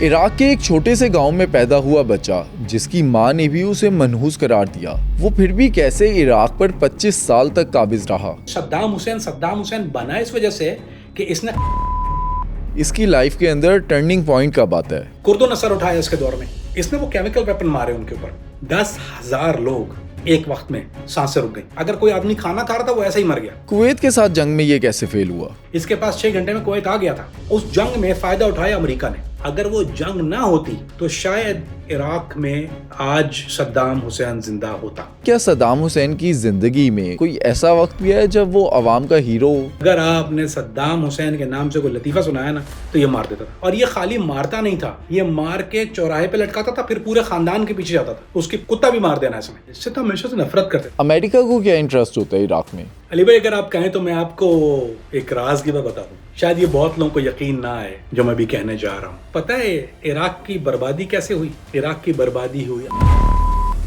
عراق کے ایک چھوٹے سے گاؤں میں پیدا ہوا بچہ جس کی ماں نے بھی اسے منحوس قرار دیا، وہ پھر بھی کیسے عراق پر 25 سال تک قابض رہا۔ صدام حسین بنا اس وجہ سے کہ اس نے اس کی لائف کے اندر ٹرننگ پوائنٹ کب آتا ہے؟ کرد و نصر اٹھایا اس کے دور میں، اس نے وہ کیمیکل ویپن مارے ان کے اوپر، 10,000 لوگ ایک وقت میں سانسیں رک گئی۔ اگر کوئی آدمی کھانا کھا رہا تھا وہ ایسے ہی مر گیا۔ کویت کے ساتھ جنگ میں یہ کیسے فیل ہوا؟ اس کے پاس 6 گھنٹے میں کویت آ گیا تھا۔ اس جنگ میں فائدہ اٹھایا امریکہ نے۔ اگر وہ جنگ نہ ہوتی تو شاید عراق میں آج صدام حسین زندہ ہوتا۔ کیا صدام حسین کی زندگی میں کوئی ایسا وقت بھی ہے جب وہ عوام کا ہیرو ہو؟ اگر آپ نے صدام حسین کے نام سے کوئی لطیفہ سنایا نا تو یہ مار دیتا تھا، اور یہ خالی مارتا نہیں تھا، یہ مار کے چوراہے پہ لٹکاتا تھا، پھر پورے خاندان کے پیچھے جاتا تھا، اس کی کتا بھی مار دینا اس سے تو ہمیشہ سے نفرت کرتے۔ امریکہ کو کیا انٹرسٹ ہوتا ہے عراق میں؟ علی بھائی اگر آپ کہیں تو میں آپ کو ایک راز کی بات بتا دوں، شاید یہ بہت لوگوں کو یقین نہ آئے جو میں بھی کہنے جا رہا ہوں۔ پتہ ہے عراق کی بربادی کیسے ہوئی؟ عراق کی بربادی ہوئی،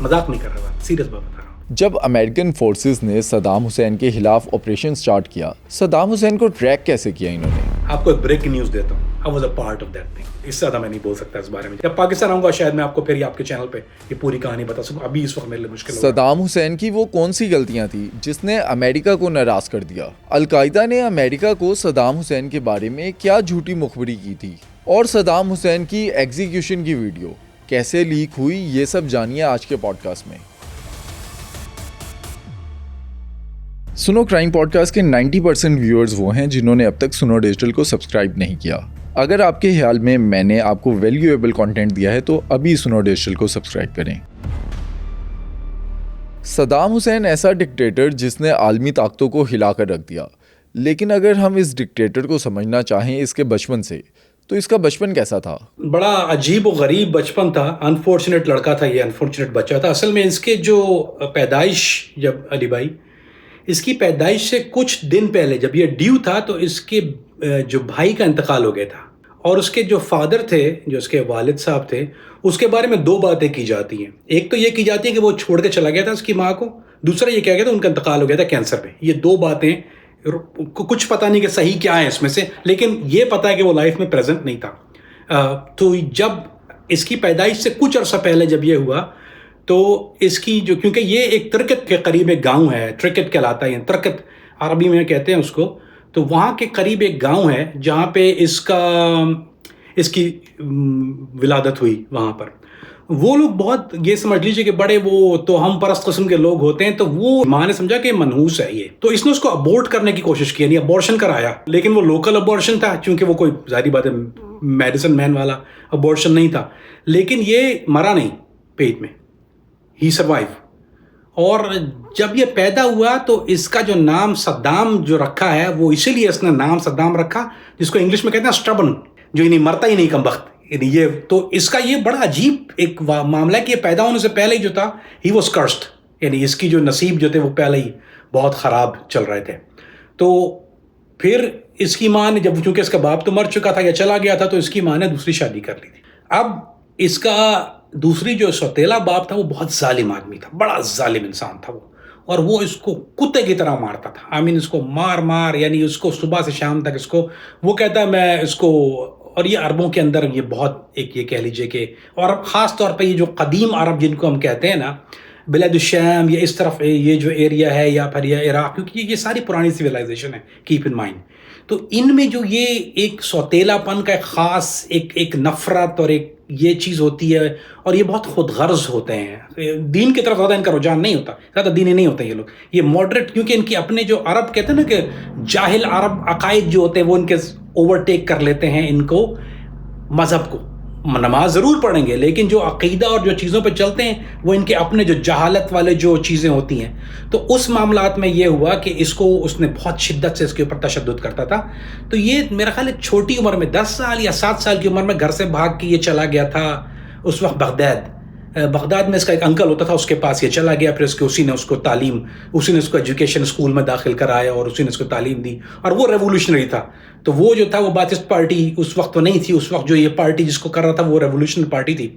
مذاق نہیں کر رہا، سیریس بات بتا رہا ہوں۔ جب امریکن فورسز نے صدام حسین کے خلاف آپریشن سٹارٹ کیا، صدام حسین کو ٹریک کیسے کیا انہوں نے؟ آپ کو ایک بریکنگ نیوز دیتا ہوں، I was a part of that thing۔ اس سے زیادہ میں نہیں بول سکتا اس بارے میں۔ جب پاکستان آؤں گا شاید میں آپ کو پھر آپ کے چینل پہ یہ پوری کہانی بتا سکوں، ابھی اس وقت میرے لیے مشکل ہوگا۔ صدام حسین کی وہ کون سی غلطیاں تھیں جس نے امریکہ کو ناراض کر دیا؟ القاعدہ نے امریکہ کو صدام حسین کے بارے میں کیا جھوٹی مخبری کی تھی؟ اور صدام حسین کی ایگزیکیوشن کی ویڈیو کیسے لیک ہوئی، یہ سب جانیے آج کے پوڈ کاسٹ میں۔ سنو کرائم پوڈ کاسٹ کے 90% ویورز وہ ہیں جنہوں نے اب تک سنو ڈیجیٹل کو سبسکرائب نہیں کیا۔ اگر آپ کے خیال میں نے آپ کو ویلیویبل کنٹینٹ دیا ہے تو ابھی سنو ڈیجیٹل کو سبسکرائب کریں۔ صدام حسین ایسا ڈکٹیٹر جس نے عالمی طاقتوں کو ہلا کر رکھ دیا، لیکن اگر ہم اس ڈکٹیٹر کو سمجھنا چاہیں اس کے بچپن سے تو اس کا بچپن کیسا تھا؟ بڑا عجیب و غریب بچپن تھا، انفارچونیٹ لڑکا تھا، یہ انفارچونیٹ بچہ تھا۔ اصل میں اس کے جو پیدائش، جب علی بھائی اس کی پیدائش سے کچھ دن پہلے جب یہ ڈیو تھا تو اس کے جو بھائی کا انتقال ہو گیا تھا، اور اس کے جو فادر تھے، جو اس کے والد صاحب تھے، اس کے بارے میں 2 باتیں کی جاتی ہیں۔ ایک تو یہ کی جاتی ہے کہ وہ چھوڑ کے چلا گیا تھا اس کی ماں کو، دوسرا یہ کہا گیا تھا ان کا انتقال ہو گیا تھا کینسر پہ۔ یہ 2 باتیں کچھ پتہ نہیں کہ صحیح کیا ہے اس میں سے، لیکن یہ پتہ ہے کہ وہ لائف میں پریزنٹ نہیں تھا۔ تو جب اس کی پیدائش سے کچھ عرصہ پہلے جب یہ ہوا تو اس کی جو، کیونکہ یہ ایک ترکت کے قریب ایک گاؤں ہے، ترکت کہلاتا ہے، ترکت عربی میں کہتے ہیں اس کو، تو وہاں کے قریب ایک گاؤں ہے جہاں پہ اس کی ولادت ہوئی۔ وہاں پر وہ لوگ بہت، یہ سمجھ لیجیے کہ بڑے وہ تو ہم پرست قسم کے لوگ ہوتے ہیں، تو وہ ماں نے سمجھا کہ منحوس ہے یہ، تو اس نے اس کو ابورٹ کرنے کی کوشش کی، یعنی ابورشن کرایا، لیکن وہ لوکل ابورشن تھا، چونکہ وہ کوئی ظاہری بات ہے میڈیسن مین والا ابورشن نہیں تھا، لیکن یہ مرا نہیں پیٹ میں، ہی سروائیو۔ اور جب یہ پیدا ہوا تو اس کا جو نام صدام جو رکھا ہے وہ اسی لیے اس نے نام صدام رکھا، جس کو انگلش میں کہتے ہیں اسٹبن، جو یعنی مرتا ہی نہیں کم بخت، یعنی یہ تو اس کا یہ بڑا عجیب ایک معاملہ ہے کہ یہ پیدا ہونے سے پہلے ہی جو تھا ہی واز کرسڈ، یعنی اس کی جو نصیب جو تھے وہ پہلے ہی بہت خراب چل رہے تھے۔ تو پھر اس کی ماں نے، جب چونکہ اس کا باپ تو مر چکا تھا یا چلا گیا تھا، تو اس کی ماں نے دوسری شادی کر لی تھی۔ اب اس کا دوسری جو سوتیلا باپ تھا وہ بہت ظالم آدمی تھا، بڑا ظالم انسان تھا وہ، اور وہ اس کو کتے کی طرح مارتا تھا، اس کو مار یعنی اس کو صبح سے شام تک اس کو، وہ کہتا ہے میں اس کو، اور یہ عربوں کے اندر یہ بہت ایک، یہ کہہ لیجئے کہ، اور خاص طور پہ یہ جو قدیم عرب جن کو ہم کہتے ہیں نا، بلاد الشام، یہ اس طرف یہ جو ایریا ہے، یا پھر یہ عراق، کیونکہ یہ ساری پرانی سویلائزیشن ہے، کیپ ان مائنڈ، تو ان میں جو یہ ایک سوتیلا پن کا ایک خاص ایک نفرت اور ایک یہ چیز ہوتی ہے، اور یہ بہت خود غرض ہوتے ہیں، دین کی طرف زیادہ ان کا رجحان نہیں ہوتا، زیادہ دینی نہیں ہوتے یہ لوگ، یہ ماڈریٹ، کیونکہ ان کی اپنے جو عرب کہتے ہیں نا کہ جاہل عرب عقائد جو ہوتے ہیں وہ ان کے اوورٹیک کر لیتے ہیں ان کو، مذہب کو، نماز ضرور پڑھیں گے لیکن جو عقیدہ اور جو چیزوں پہ چلتے ہیں وہ ان کے اپنے جو جہالت والے جو چیزیں ہوتی ہیں، تو اس معاملات میں یہ ہوا کہ اس نے بہت شدت سے اس کے اوپر تشدد کرتا تھا۔ تو یہ میرا خیال ہے چھوٹی عمر میں 10 سال یا 7 سال کی عمر میں گھر سے بھاگ کے یہ چلا گیا تھا اس وقت بغداد، بغداد میں اس کا ایک انکل ہوتا تھا, اس کے پاس یہ چلا گیا, پھر اسی نے اس کو ایجوکیشن اسکول میں داخل کرایا اور اسی نے اس کو تعلیم دی, اور وہ ریولوشنری تھا. تو وہ جو تھا وہ باثسٹ پارٹی اس وقت تو نہیں تھی, اس وقت جو یہ پارٹی جس کو کر رہا تھا وہ ریولوشنری پارٹی تھی.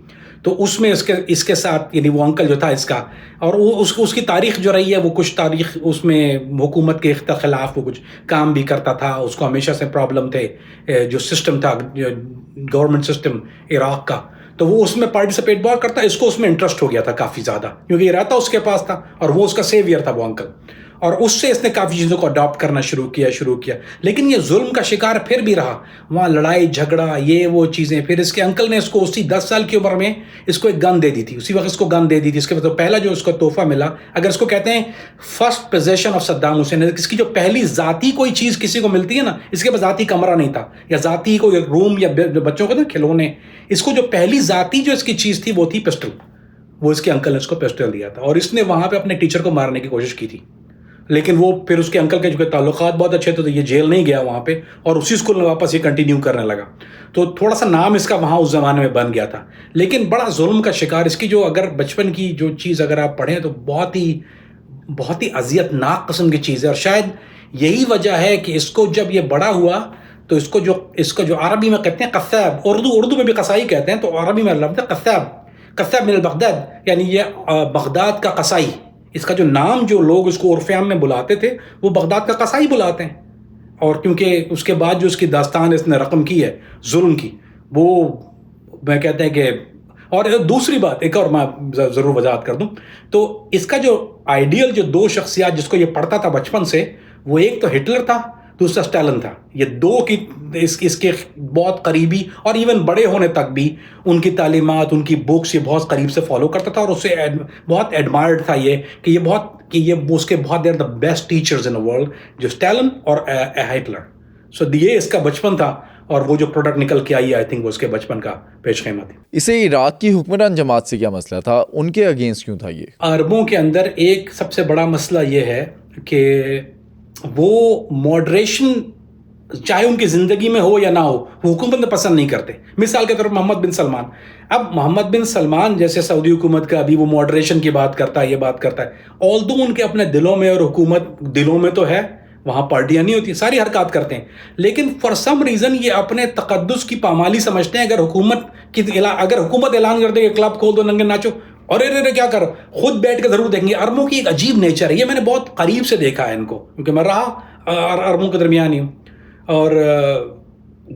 تو اس میں اس کے ساتھ یعنی وہ انکل جو تھا اس کا, اور وہ اس کی تاریخ جو رہی ہے وہ کچھ تاریخ اس میں حکومت کے خلاف وہ کچھ کام بھی کرتا تھا, اس کو ہمیشہ سے پرابلم تھے جو سسٹم تھا گورنمنٹ سسٹم عراق کا, تو وہ اس میں پارٹیسپیٹ بہت کرتا. اس کو اس میں انٹرسٹ ہو گیا تھا کافی زیادہ, کیونکہ یہ رہتا اس کے پاس تھا اور وہ اس کا سیویئر تھا وہ انکل, اور اس سے اس نے کافی چیزوں کو اڈاپٹ کرنا شروع کیا. لیکن یہ ظلم کا شکار پھر بھی رہا, وہاں لڑائی جھگڑا یہ وہ چیزیں. پھر اس کے انکل نے اس کو اسی 10 سال کی عمر میں اس کو ایک گن دے دی تھی, اسی وقت اس کو گن دے دی تھی. اس کے بعد پہلا جو اس کو تحفہ ملا, اگر اس کو کہتے ہیں first position of Saddam Hussein, اس کی جو پہلی ذاتی کوئی چیز کسی کو ملتی ہے نا, اس کے پاس ذاتی کمرہ نہیں تھا یا ذاتی کوئی روم یا بچوں کو نا کھلونے, اس کو جو پہلی ذاتی جو اس کی چیز تھی وہ تھی پسٹل. وہ اس کے انکل نے اس کو پسٹل دیا تھا, اور اس نے وہاں پہ اپنے ٹیچر کو مارنے کی کوشش کی تھی. لیکن وہ پھر اس کے انکل کے جو تعلقات بہت اچھے تھے تو یہ جیل نہیں گیا وہاں پہ, اور اسی اسکول میں واپس یہ کنٹینیو کرنے لگا. تو تھوڑا سا نام اس کا وہاں اس زمانے میں بن گیا تھا, لیکن بڑا ظلم کا شکار. اس کی جو اگر بچپن کی جو چیز اگر آپ پڑھیں تو بہت ہی اذیت ناک قسم کی چیز ہے, اور شاید یہی وجہ ہے کہ اس کو جب یہ بڑا ہوا تو اس کو جو عربی میں کہتے ہیں قصاب, اردو میں بھی قصائی کہتے ہیں, تو عربی میں لفظ ہے قصاب من البغداد, یعنی یہ بغداد کا قصائی. اس کا جو نام جو لوگ اس کو عرف عام میں بلاتے تھے وہ بغداد کا قصائی بلاتے ہیں. اور کیونکہ اس کے بعد جو اس کی داستان اس نے رقم کی ہے ظلم کی, وہ میں کہتے ہیں کہ, اور دوسری بات ایک اور میں ضرور وضاحت کر دوں, تو اس کا جو آئیڈیل جو 2 شخصیات جس کو یہ پڑھتا تھا بچپن سے, وہ ایک تو ہٹلر تھا, دوسرا اسٹالن تھا. یہ 2 کی اس کے بہت قریبی, اور ایون بڑے ہونے تک بھی ان کی تعلیمات ان کی بکس یہ بہت قریب سے فالو کرتا تھا, اور اس سے بہت ایڈمائرڈ تھا کہ یہ اس کے بہت دیر the best teachers in world, جو اسٹالن اور ہٹلر. سو یہ اس کا بچپن تھا, اور وہ جو پروڈکٹ نکل کے آئی آئی تھنک وہ اس کے بچپن کا پیش خیمہ تھی. اسے عراق کی حکمران جماعت سے کیا مسئلہ تھا, ان کے اگینسٹ کیوں تھا یہ؟ عربوں کے اندر ایک سب سے بڑا مسئلہ یہ ہے کہ وہ ماڈریشن چاہے ان کی زندگی میں ہو یا نہ ہو وہ حکومت میں پسند نہیں کرتے. مثال کے طور پر محمد بن سلمان, اب محمد بن سلمان جیسے سعودی حکومت کا ابھی وہ ماڈریشن کی بات کرتا ہے, یہ بات کرتا ہے, آلدو ان کے اپنے دلوں میں, اور حکومت دلوں میں تو ہے, وہاں پارٹیاں نہیں ہوتی, ساری حرکات کرتے ہیں, لیکن فار سم ریزن یہ اپنے تقدس کی پامالی سمجھتے ہیں. اگر حکومت اعلان کر دے کہ کلب کھول دو, ننگے ناچو, اور کیا کر, خود بیٹھ کے ضرور دیکھیں گے. عربوں کی ایک عجیب نیچر ہے, یہ میں نے بہت قریب سے دیکھا ہے ان کو, کیونکہ میں رہا عربوں کے درمیان ہی ہوں, اور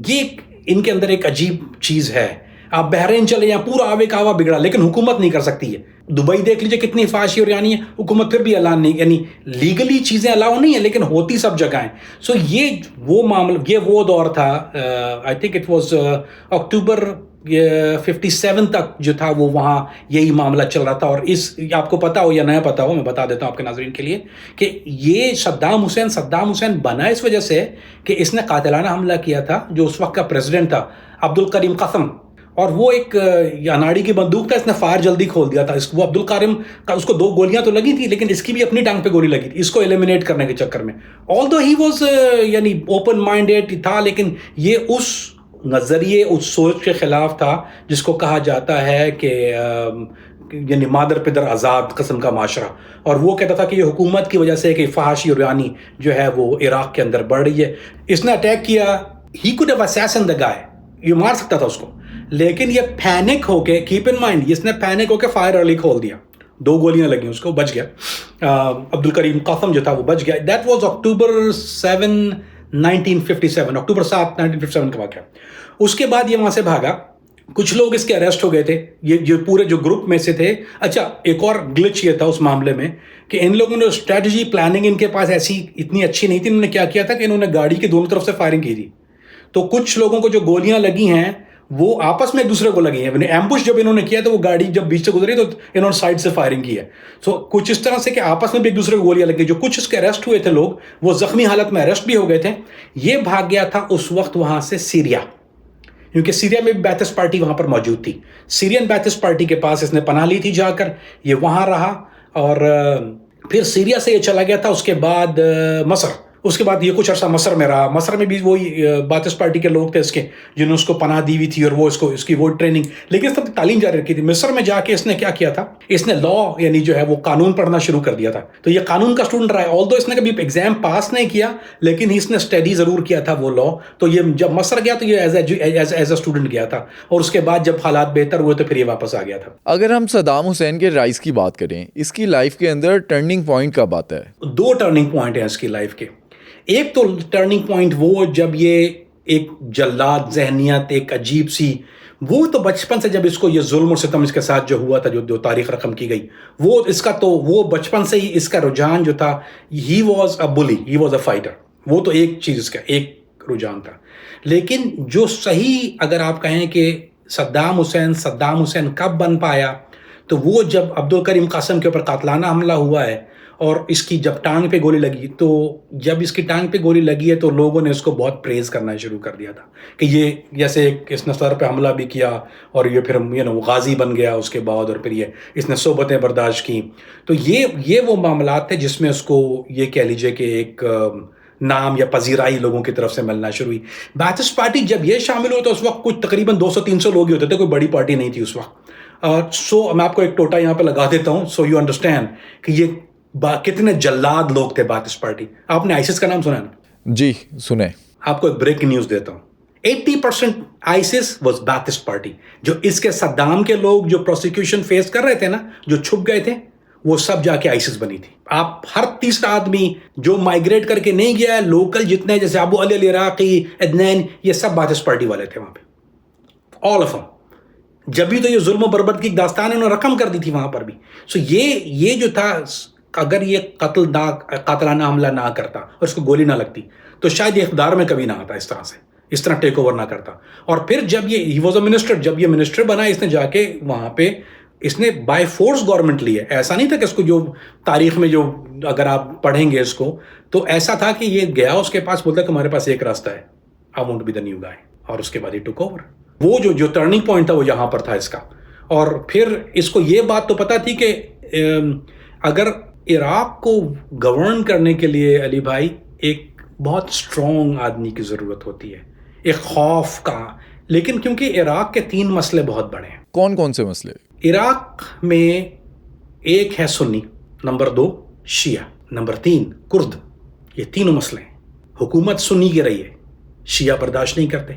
یہ ان کے اندر ایک عجیب چیز ہے. آپ بحرین چلے جائیں, پورا آب و ہوا بگڑا, لیکن حکومت نہیں کر سکتی ہے. دبئی دیکھ لیجیے کتنی فحاشی اور یعنی حکومت پھر بھی اعلان نہیں, یعنی لیگلی چیزیں الاؤ نہیں ہیں لیکن ہوتی سب جگہ ہیں. سو یہ وہ معاملہ, یہ وہ دور تھا, آئی تھنک اٹ واز اکتوبر 57 تک جو تھا وہ وہاں یہی معاملہ چل رہا تھا. اور آپ کو پتا ہو یا نہ پتا ہو, میں بتا دیتا ہوں آپ کے ناظرین کے لیے, کہ یہ صدام حسین بنا اس وجہ سے کہ اس نے قاتلانہ حملہ کیا تھا جو اس وقت کا پریزیڈنٹ تھا عبد الکریم قاسم, اور وہ ایک اناڑی کی بندوق تھا, اس نے فائر جلدی کھول دیا تھا. وہ عبد الکریم کا, اس کو 2 گولیاں تو لگی تھی, لیکن اس کی بھی اپنی ٹانگ پہ گولی لگی تھی اس کو ایلیمینیٹ کرنے کے چکر میں. آلدو ہی واز یعنی اوپن مائنڈیڈ تھا, لیکن یہ اس نظریے, اس سوچ کے خلاف تھا جس کو کہا جاتا ہے کہ یعنی مادر پدر آزاد قسم کا معاشرہ. اور وہ کہتا تھا کہ یہ حکومت کی وجہ سے کہ فحاشی اور یعنی جو ہے وہ عراق کے اندر بڑھ رہی ہے. اس نے اٹیک کیا, ہی کوڈ ہیو اساسن دا گائے, یہ مار سکتا تھا اس کو, لیکن یہ پینک ہو کے, کیپ ان مائنڈ, اس نے پینک ہو کے فائر ارلی کھول دیا, 2 گولیاں لگیں اس کو, بچ گیا. عبد الکریم قاسم جو تھا وہ بچ گیا. دیٹ واز اکتوبر 1957, اکتوبر 7 1957 کا واقعہ. اس کے بعد یہ وہاں سے بھاگا, کچھ لوگ اس کے اریسٹ ہو گئے تھے, یہ پورے جو گروپ میں سے تھے. اچھا ایک اور گلچ یہ تھا اس معاملے میں کہ ان لوگوں نے اسٹریٹجی پلاننگ ان کے پاس ایسی اتنی اچھی نہیں تھی. انہوں نے کیا کیا تھا کہ انہوں نے گاڑی کی دونوں طرف سے فائرنگ کی تھی, تو کچھ لوگوں کو جو گولیاں لگی ہیں وہ آپس میں ایک دوسرے کو لگی ہیں. ایمبوش جب انہوں نے کیا تو وہ گاڑی جب بیچ سے گزری تو انہوں نے سائڈ سے فائرنگ کی ہے. سو کچھ اس طرح سے کہ آپس میں بھی ایک دوسرے کو گولیاں لگی. جو کچھ اس کے اریسٹ ہوئے تھے لوگ وہ زخمی حالت میں اریسٹ بھی ہو گئے تھے. یہ بھاگ گیا تھا اس وقت وہاں سے سیریا, کیونکہ سیریا میں بھی بیتھس پارٹی وہاں پر موجود تھی. سیرین بیتھس پارٹی کے پاس اس نے پناہ لی تھی جا کر, یہ وہاں رہا, اور پھر سیریا سے یہ چلا گیا تھا. اس کے بعد مصر, اس کے بعد یہ کچھ عرصہ مصر میں رہا. مصر میں بھی وہی باطس پارٹی کے لوگ تھے اس کے جنہوں نے اس کو پناہ دی ہوئی تھی اور وہ اس کی وہ ٹریننگ, لیکن اس نے تعلیم جاری رکھی تھی. مصر میں جا کے اس نے کیا کیا تھا, اس نے لا یعنی جو ہے وہ قانون پڑھنا شروع کر دیا تھا. تو یہ قانون کا اسٹوڈنٹ رہا ہے, آلدو اس نے کبھی ایگزام پاس نہیں کیا لیکن اس نے اسٹڈی ضرور کیا تھا وہ لا. تو یہ جب مصر گیا تو یہ ایز اے اسٹوڈنٹ گیا تھا, اور اس کے بعد جب حالات بہتر ہوئے تو پھر یہ واپس آ گیا تھا. اگر ہم صدام حسین کے رائز کی بات کریں, اس کی لائف کے اندر ٹرننگ پوائنٹ کب آتا ہے؟ 2 ٹرننگ پوائنٹ ہیں اس کی لائف کے. ایک تو ٹرننگ پوائنٹ وہ جب یہ ایک جلاد ذہنیت, ایک عجیب سی, وہ تو بچپن سے جب اس کو یہ ظلم اور ستم اس کے ساتھ جو ہوا تھا, جو تاریخ رقم کی گئی, وہ اس کا تو وہ بچپن سے ہی اس کا رجحان جو تھا, ہی واز اے بلی, ہی واز اے فائٹر. وہ تو ایک چیز اس کا ایک رجحان تھا. لیکن جو صحیح اگر آپ کہیں کہ صدام حسین کب بن پایا, تو وہ جب عبدالکریم قاسم کے اوپر قاتلانہ حملہ ہوا ہے اور اس کی جب ٹانگ پہ گولی لگی, تو جب اس کی ٹانگ پہ گولی لگی ہے تو لوگوں نے اس کو بہت پریز کرنا شروع کر دیا تھا کہ یہ جیسے اس نے سر پہ حملہ بھی کیا اور یہ پھر غازی بن گیا اس کے بعد, اور پھر یہ اس نے صحبتیں برداشت کی. تو یہ وہ معاملات تھے جس میں اس کو یہ کہہ لیجئے کہ ایک نام یا پذیرائی لوگوں کی طرف سے ملنا شروع ہوئی. باعث پارٹی جب یہ شامل ہوئے تو اس وقت کچھ تقریباً 200-300 لوگ ہی ہوتے تھے, کوئی بڑی پارٹی نہیں تھی اس وقت. میں آپ کو ایک ٹوٹا یہاں پہ لگا دیتا ہوں سو یو انڈرسٹینڈ کہ یہ کتنے جلاد لوگ تھے باعث پارٹی. آپ نے آئیسس کا نام سنا ہے نا؟ جی سنیں. آپ کو ایک بریکنگ نیوز دیتا ہوں. 80% آئیسس واز باعث پارٹی. جو اس کے صدام کے لوگ جو پروسیکیوشن فیس کر رہے تھے نا, جو چھپ گئے تھے, وہ سب جا کے آئیسس بنی تھی. آپ ہر تیسرا آدمی جو مائگریٹ کر کے نہیں گیا ہے, لوکل جتنے جیسے ابو علی العراقی, عدنان, یہ سب باعث پارٹی والے تھے وہاں پہ, آل آف them. جب بھی تو یہ ظلم و بربد کی داستان انہوں نے رقم کر دی تھی وہاں پر بھی. سو یہ جو تھا, اگر یہ قاتلانہ حملہ نہ کرتا اور اس کو گولی نہ لگتی تو شاید یہ اقتدار میں کبھی نہ آتا اس طرح ٹیک اوور نہ کرتا. اور پھر جب ہی واز اے منسٹر, جب یہ منسٹر بنا, اس نے جا کے وہاں پہ اس نے بائی فورس گورنمنٹ لی ہے. ایسا نہیں تھا کہ اس کو جو تاریخ میں جو اگر آپ پڑھیں گے اس کو تو ایسا تھا کہ یہ گیا اس کے پاس, بولتا کہ ہمارے پاس ایک راستہ ہے, I want to be the new guy, اور اس کے بعد ہی ٹوک اوور. وہ جو ٹرننگ پوائنٹ تھا وہ یہاں پر تھا اس کا. اور پھر اس کو یہ بات تو پتا تھی کہ اگر عراق کو گورن کرنے کے لیے علی بھائی ایک بہت اسٹرانگ آدمی کی ضرورت ہوتی ہے, ایک خوف کا. لیکن کیونکہ عراق کے 3 مسئلے بہت بڑے ہیں. کون کون سے مسئلے؟ عراق میں ایک ہے سنی, نمبر 2 شیعہ, نمبر 3 کرد. یہ تینوں مسئلے ہیں. حکومت سنی کی رہی ہے, شیعہ برداشت نہیں کرتے,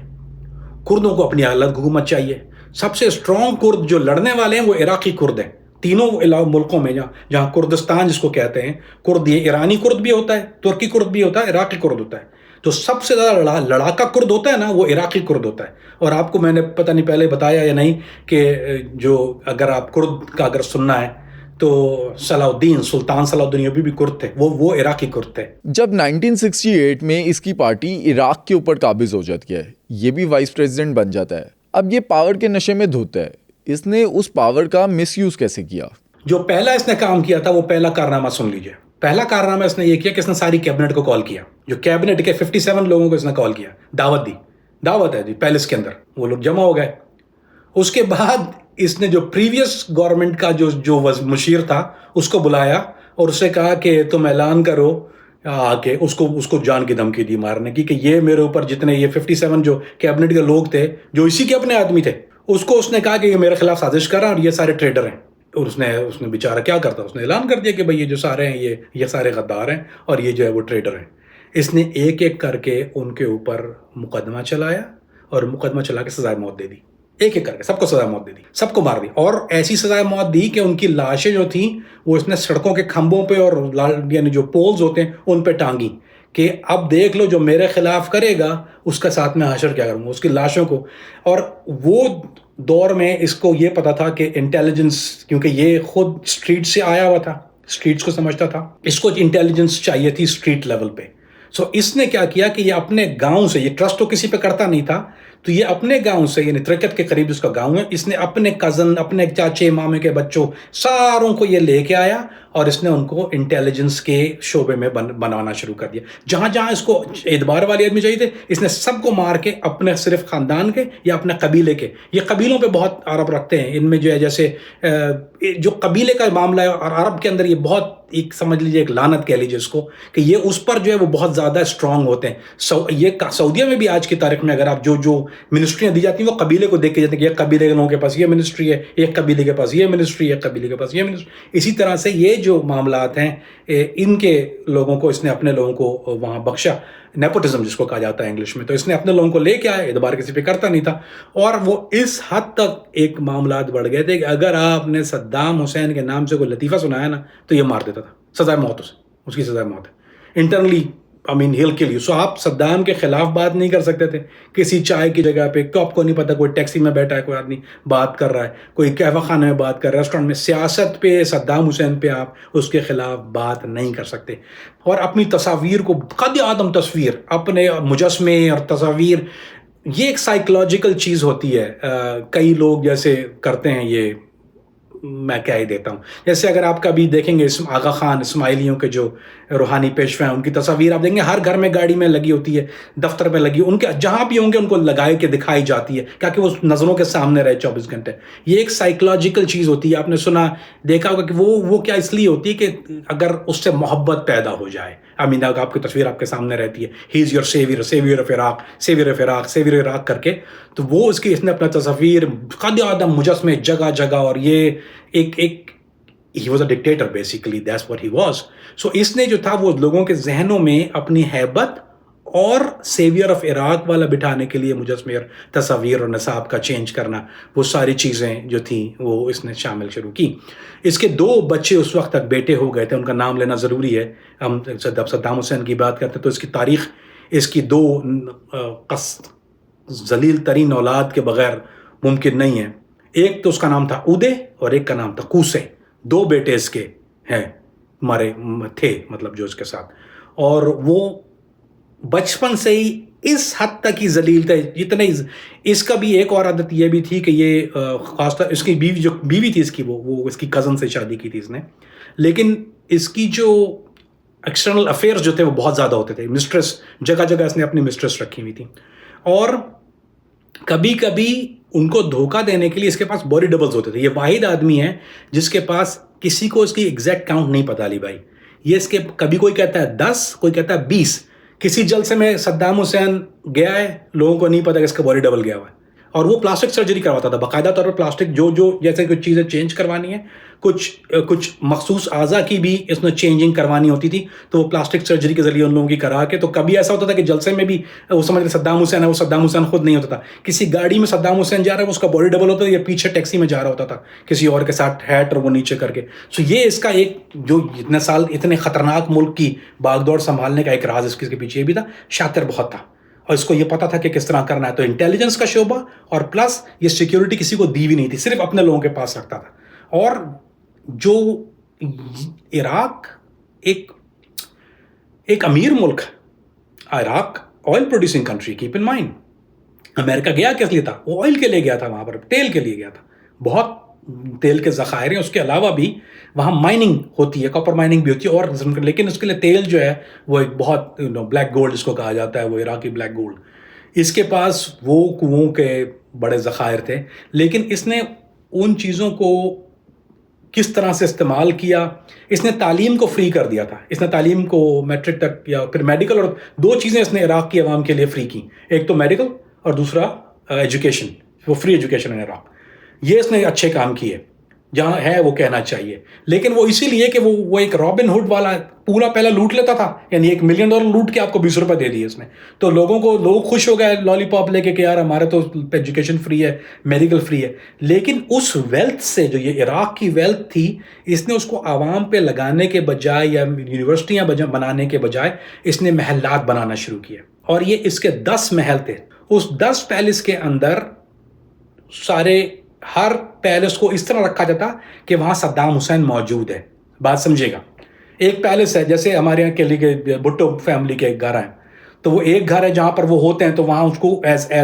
کردوں کو اپنی الگ حکومت چاہیے. سب سے اسٹرانگ کرد جو لڑنے والے ہیں وہ عراقی کرد ہیں. تینوں ملکوں میں جہاں کردستان جس کو کہتے ہیں, کرد یہ ایرانی کرد بھی ہوتا ہے, ترکی کرد بھی ہوتا ہے, عراقی کرد ہوتا ہے. تو سب سے زیادہ لڑاکا کرد ہوتا ہے نا, وہ عراقی کرد ہوتا ہے. اور آپ کو میں نے پتہ نہیں پہلے بتایا یا نہیں کہ جو اگر آپ کرد کا اگر سننا ہے تو سلطان صلاح الدین ایوبی بھی کرد تھے, وہ عراقی کرد تھے. جب 1968 میں اس کی پارٹی عراق کے اوپر قابض ہو جاتی ہے, یہ بھی وائس پریزیڈنٹ بن جاتا ہے. اب یہ پاور کے نشے میں دھوتا ہے. اس نے اس پاور کا مس یوز کیسے کیا؟ جو پہلا اس نے کام کیا تھا وہ پہلا کارنامہ سن لیجئے. پہلا کارنامہ اس نے یہ کیا کہ اس نے ساری کیبنٹ کو کال کیا. جو کیبنٹ کے 57 لوگوں کو اس نے کال کیا, دعوت دی. دعوت ہے جی پیلس کے اندر, وہ لوگ جمع ہو گئے. اس کے بعد اس نے جو پریویس گورنمنٹ کا جو مشیر تھا اس کو بلایا اور اس سے کہا کہ تم اعلان کرو آ کے, اس کو جان کی دھمکی دی مارنے کی کہ یہ میرے اوپر جتنے یہ 57 جو کیبنٹ کے لوگ تھے جو اسی کے اپنے آدمی تھے, اس نے کہا کہ یہ میرے خلاف سازش کر رہا ہے اور یہ سارے ٹریڈر ہیں. اور اس نے بیچارہ کیا کرتا, اس نے اعلان کر دیا کہ بھئی یہ جو سارے ہیں یہ سارے غدار ہیں اور یہ جو ہے وہ ٹریڈر ہیں. اس نے ایک ایک کر کے ان کے اوپر مقدمہ چلایا اور مقدمہ چلا کے سزائے موت دے دی. ایک ایک کر کے سب کو سزائے موت دے دی, سب کو مار دی. اور ایسی سزائے موت دی کہ ان کی لاشیں جو تھیں وہ اس نے سڑکوں کے کھمبوں پہ اور یعنی جو پولز ہوتے ہیں ان پہ ٹانگی کہ اب دیکھ لو جو میرے خلاف کرے گا اس کا ساتھ میں حشر کیا کروں گا, اس کی لاشوں کو. اور وہ دور میں اس کو یہ پتا تھا کہ انٹیلیجنس, کیونکہ یہ خود اسٹریٹ سے آیا ہوا تھا, اسٹریٹس کو سمجھتا تھا, اس کو انٹیلیجنس چاہیے تھی اسٹریٹ لیول پہ. سو اس نے کیا کیا کہ یہ اپنے گاؤں سے, یہ ٹرسٹ تو کسی پہ کرتا نہیں تھا, تو یہ اپنے گاؤں سے یعنی ترکت کے قریب اس کا گاؤں ہے, اس نے اپنے کزن, اپنے چاچے مامے کے بچوں ساروں کو یہ لے کے آیا اور اس نے ان کو انٹیلیجنس کے شعبے میں بنانا شروع کر دیا. جہاں جہاں اس کو اعتبار والے آدمی چاہیے تھے, اس نے سب کو مار کے اپنے صرف خاندان کے یا اپنے قبیلے کے, یہ قبیلوں پہ بہت عرب رکھتے ہیں, ان میں جو ہے جیسے جو قبیلے کا معاملہ ہے, اور عرب کے اندر یہ بہت ایک سمجھ لیجیے ایک لعنت کہہ لیجیے اس کو, کہ یہ اس پر جو ہے وہ بہت زیادہ اسٹرانگ ہوتے ہیں. یہ سعودیہ میں بھی آج کی تاریخ میں اگر آپ جو منسٹریاں دی جاتی ہیں وہ قبیلے کو دیکھ کے جاتے ہیں کہ ایک قبیلے کے لوگوں کے پاس یہ منسٹری ہے, ایک قبیلے کے پاس یہ منسٹری ہے, ایک قبیلے کے پاس یہ منسٹری. اسی طرح سے یہ جو معاملات ہیں ان کے لوگوں کو اس نے اپنے لوگوں کو وہاں بخشا, نیپوٹزم جس کو کہا جاتا ہے انگلش میں. تو اس نے اپنے لوگوں کو لے کے آیا, اعتبار کسی پہ کرتا نہیں تھا, اور وہ اس حد تک ایک معاملات بڑھ گئے تھے کہ اگر آپ نے صدام حسین کے نام سے کوئی لطیفہ سنایا نا تو یہ مار دیتا تھا, سزائے موت اس کی سزائے موت ہے. Internally he'll kill you. سو آپ صدام کے خلاف بات نہیں کر سکتے تھے کسی چائے کی جگہ پہ, آپ کو نہیں پتا کوئی ٹیکسی میں بیٹھا ہے کوئی آدمی بات کر رہا ہے, کوئی قہوہ خانے میں بات کر رہا ہے, ریسٹورینٹ میں. سیاست پہ, صدام حسین پہ آپ اس کے خلاف بات نہیں کر سکتے. اور اپنی تصاویر کو, قد آدم تصویر, اپنے مجسمے اور تصاویر, یہ ایک سائیکولوجیکل چیز ہوتی ہے. کئی لوگ جیسے کرتے ہیں, یہ میں کیا ہی دیتا ہوں, جیسے اگر آپ کبھی دیکھیں گے آغا خان اسماعیلیوں کے جو روحانی پیشوا ہیں ان کی تصاویر آپ دیکھیں گے, ہر گھر میں گاڑی میں لگی ہوتی ہے, دفتر میں لگی, ان کے جہاں بھی ہوں گے ان کو لگائے کے دکھائی جاتی ہے تاکہ وہ نظروں کے سامنے رہے 24 گھنٹے. یہ ایک سائیکولوجیکل چیز ہوتی ہے. آپ نے سنا دیکھا ہوگا کہ وہ کیا اس لیے ہوتی ہے کہ اگر اس سے محبت پیدا ہو جائے. آپ کی تصویر آپ کے سامنے رہتی ہے, he is your saviour, saviour of Iraq, saviour of Iraq, saviour of Iraq کر کے, تو وہ اس نے اپنا تصویر قد آدم مجسمے جگہ جگہ, اور یہ ایک he was a dictator basically, that's what he was. So اس نے جو تھا وہ لوگوں کے ذہنوں میں اپنی ہیبت اور سیویئر آف عراق والا بٹھانے کے لیے مجسمے اور تصاویر اور نصاب کا چینج کرنا, وہ ساری چیزیں جو تھیں وہ اس نے شامل شروع کی. اس کے 2 بچے اس وقت تک بیٹے ہو گئے تھے, ان کا نام لینا ضروری ہے. ہم جب صدام حسین کی بات کرتے ہیں تو اس کی تاریخ اس کی 2 ذلیل ترین اولاد کے بغیر ممکن نہیں ہے. ایک تو اس کا نام تھا اودے اور ایک کا نام تھا کوسے. 2 بیٹے اس کے ہیں, ہمارے تھے مطلب جو اس کے ساتھ, اور وہ بچپن سے ہی اس حد تک ہی ذلیل تھے. اتنے اس کا بھی ایک اور عادت یہ بھی تھی کہ یہ خاص طور اس کی بیوی تھی اس کی, وہ اس کی کزن سے شادی کی تھی اس نے, لیکن اس کی جو ایکسٹرنل افیئرز جو تھے وہ بہت زیادہ ہوتے تھے. مسٹریس جگہ جگہ اس نے اپنی مسٹریس رکھی ہوئی تھی, اور کبھی کبھی ان کو دھوکہ دینے کے لیے اس کے پاس باڈی ڈبلز ہوتے تھے. یہ واحد آدمی ہے جس کے پاس کسی کو اس کی ایگزیکٹ کاؤنٹ نہیں پتا. علی بھائی, یہ اس کے کبھی کوئی کہتا ہے 10, کوئی کہتا ہے 20. کسی جلسے میں صدام حسین گیا ہے, لوگوں کو نہیں پتا کہ اس کا باڈی ڈبل گیا ہوا ہے, اور وہ پلاسٹک سرجری کرواتا تھا باقاعدہ طور پر. پلاسٹک جو جیسے کچھ چیزیں چینج کروانی ہے, کچھ مخصوص اعضاء کی بھی اس نے چینجنگ کروانی ہوتی تھی, تو وہ پلاسٹک سرجری کے ذریعے ان لوگوں کی کرا کے. تو کبھی ایسا ہوتا تھا کہ جلسے میں بھی وہ سمجھتے صدام حسین ہے, وہ صدام حسین خود نہیں ہوتا تھا. کسی گاڑی میں صدام حسین جا رہا ہے, اس کا باڈی ڈبل ہوتا تھا, یا پیچھے ٹیکسی میں جا رہا ہوتا تھا کسی اور کے ساتھ, ہیٹ اور وہ نیچے کر کے. سو یہ اس کا ایک جو اتنے سال اتنے خطرناک ملک کی باغ دوڑ سنبھالنے کا ایک راز اس کے پیچھے بھی تھا. شاطر بہت تھا, اور اس کو یہ پتا تھا کہ کس طرح کرنا ہے. تو انٹیلیجنس کا شعبہ, اور پلس یہ سیکیورٹی کسی کو دی ہوئی نہیں تھی, صرف اپنے لوگوں کے پاس رکھتا تھا. اور جو عراق ایک امیر ملک, Iraq oil producing country, keep in mind. امریکہ گیا کس لیے تھا؟ وہ آئل کے لیے گیا تھا, وہاں پر تیل کے لیے گیا تھا. بہت تیل کے ذخائر ہیں. اس کے علاوہ بھی وہاں مائننگ ہوتی ہے, کاپر مائننگ بھی ہوتی ہے, اور لیکن اس کے لیے تیل جو ہے وہ ایک بہت بلیک گولڈ جس کو کہا جاتا ہے, وہ عراقی بلیک گولڈ. اس کے پاس وہ کنووں کے بڑے ذخائر تھے, لیکن اس نے ان چیزوں کو کس طرح سے استعمال کیا. اس نے تعلیم کو فری کر دیا تھا. اس نے تعلیم کو میٹرک تک یا پھر میڈیکل, اور 2 چیزیں اس نے عراق کی عوام کے لیے فری کی, ایک تو میڈیکل اور دوسرا ایجوکیشن. وہ فری ایجوکیشن ہے عراق. یہ اس نے اچھے کام کیے, جہاں ہے وہ کہنا چاہیے. لیکن وہ اسی لیے کہ وہ ایک رابن ہوڈ والا پورا پہلا لوٹ لیتا تھا, یعنی $1 ملین لوٹ کے آپ کو $20 دے دیے اس نے. تو لوگ خوش ہو گئے لالی پاپ لے کے کہ یار ہمارے تو ایجوکیشن فری ہے, میڈیکل فری ہے. لیکن اس ویلتھ سے, جو یہ عراق کی ویلتھ تھی, اس نے اس کو عوام پہ لگانے کے بجائے یا یونیورسٹیاں بنانے کے بجائے اس نے محلات بنانا شروع کیا. اور یہ اس کے 10 محل تھے. اس 10 پیلس کے اندر سارے, ہر پیلس کو اس طرح رکھا جاتا کہ وہاں صدام حسین موجود ہے. بات سمجھے گا, ایک پیلس ہے جیسے ہمارے یہاں کے لیے بھٹو فیملی کے ایک گھر ہیں, تو وہ ایک گھر ہے جہاں پر وہ ہوتے ہیں, تو وہاں اس کو as a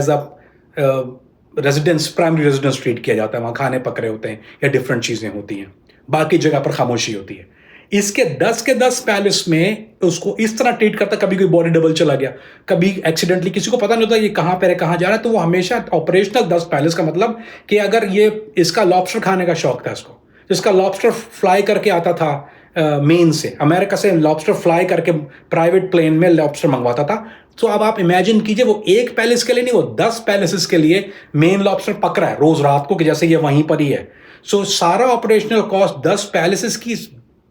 residence, primary residence treat کیا جاتا ہے. وہاں کھانے پک رہے ہوتے ہیں یا ڈفرینٹ چیزیں ہوتی ہیں, باقی جگہ پر خاموشی ہوتی ہے. اس کے 10 پیلس میں اس کو اس طرح ٹریٹ کرتا, کبھی کوئی باڈی ڈبل چلا گیا, کبھی ایکسیڈنٹلی کسی کو پتہ نہیں ہوتا یہ کہاں پہ ہے کہاں جا رہا ہے, تو وہ ہمیشہ آپریشنل 10 پیلس کا مطلب کہ اگر یہ اس کا لابسٹر کھانے کا شوق تھا, اس کو جس کا لابسٹر فلائی کر کے آتا تھا مین سے, امریکہ سے لابسٹر فلائی کر کے پرائیویٹ پلین میں لابسٹر منگواتا تھا. تو اب آپ امیجن کیجئے وہ ایک پیلس کے لیے نہیں, وہ 10 پیلسز کے لیے مین لابسٹر پک رہا ہے روز رات کو, کہ جیسے یہ وہیں پر ہی ہے. سو سارا آپریشنل کاسٹ 10 پیلسز کی,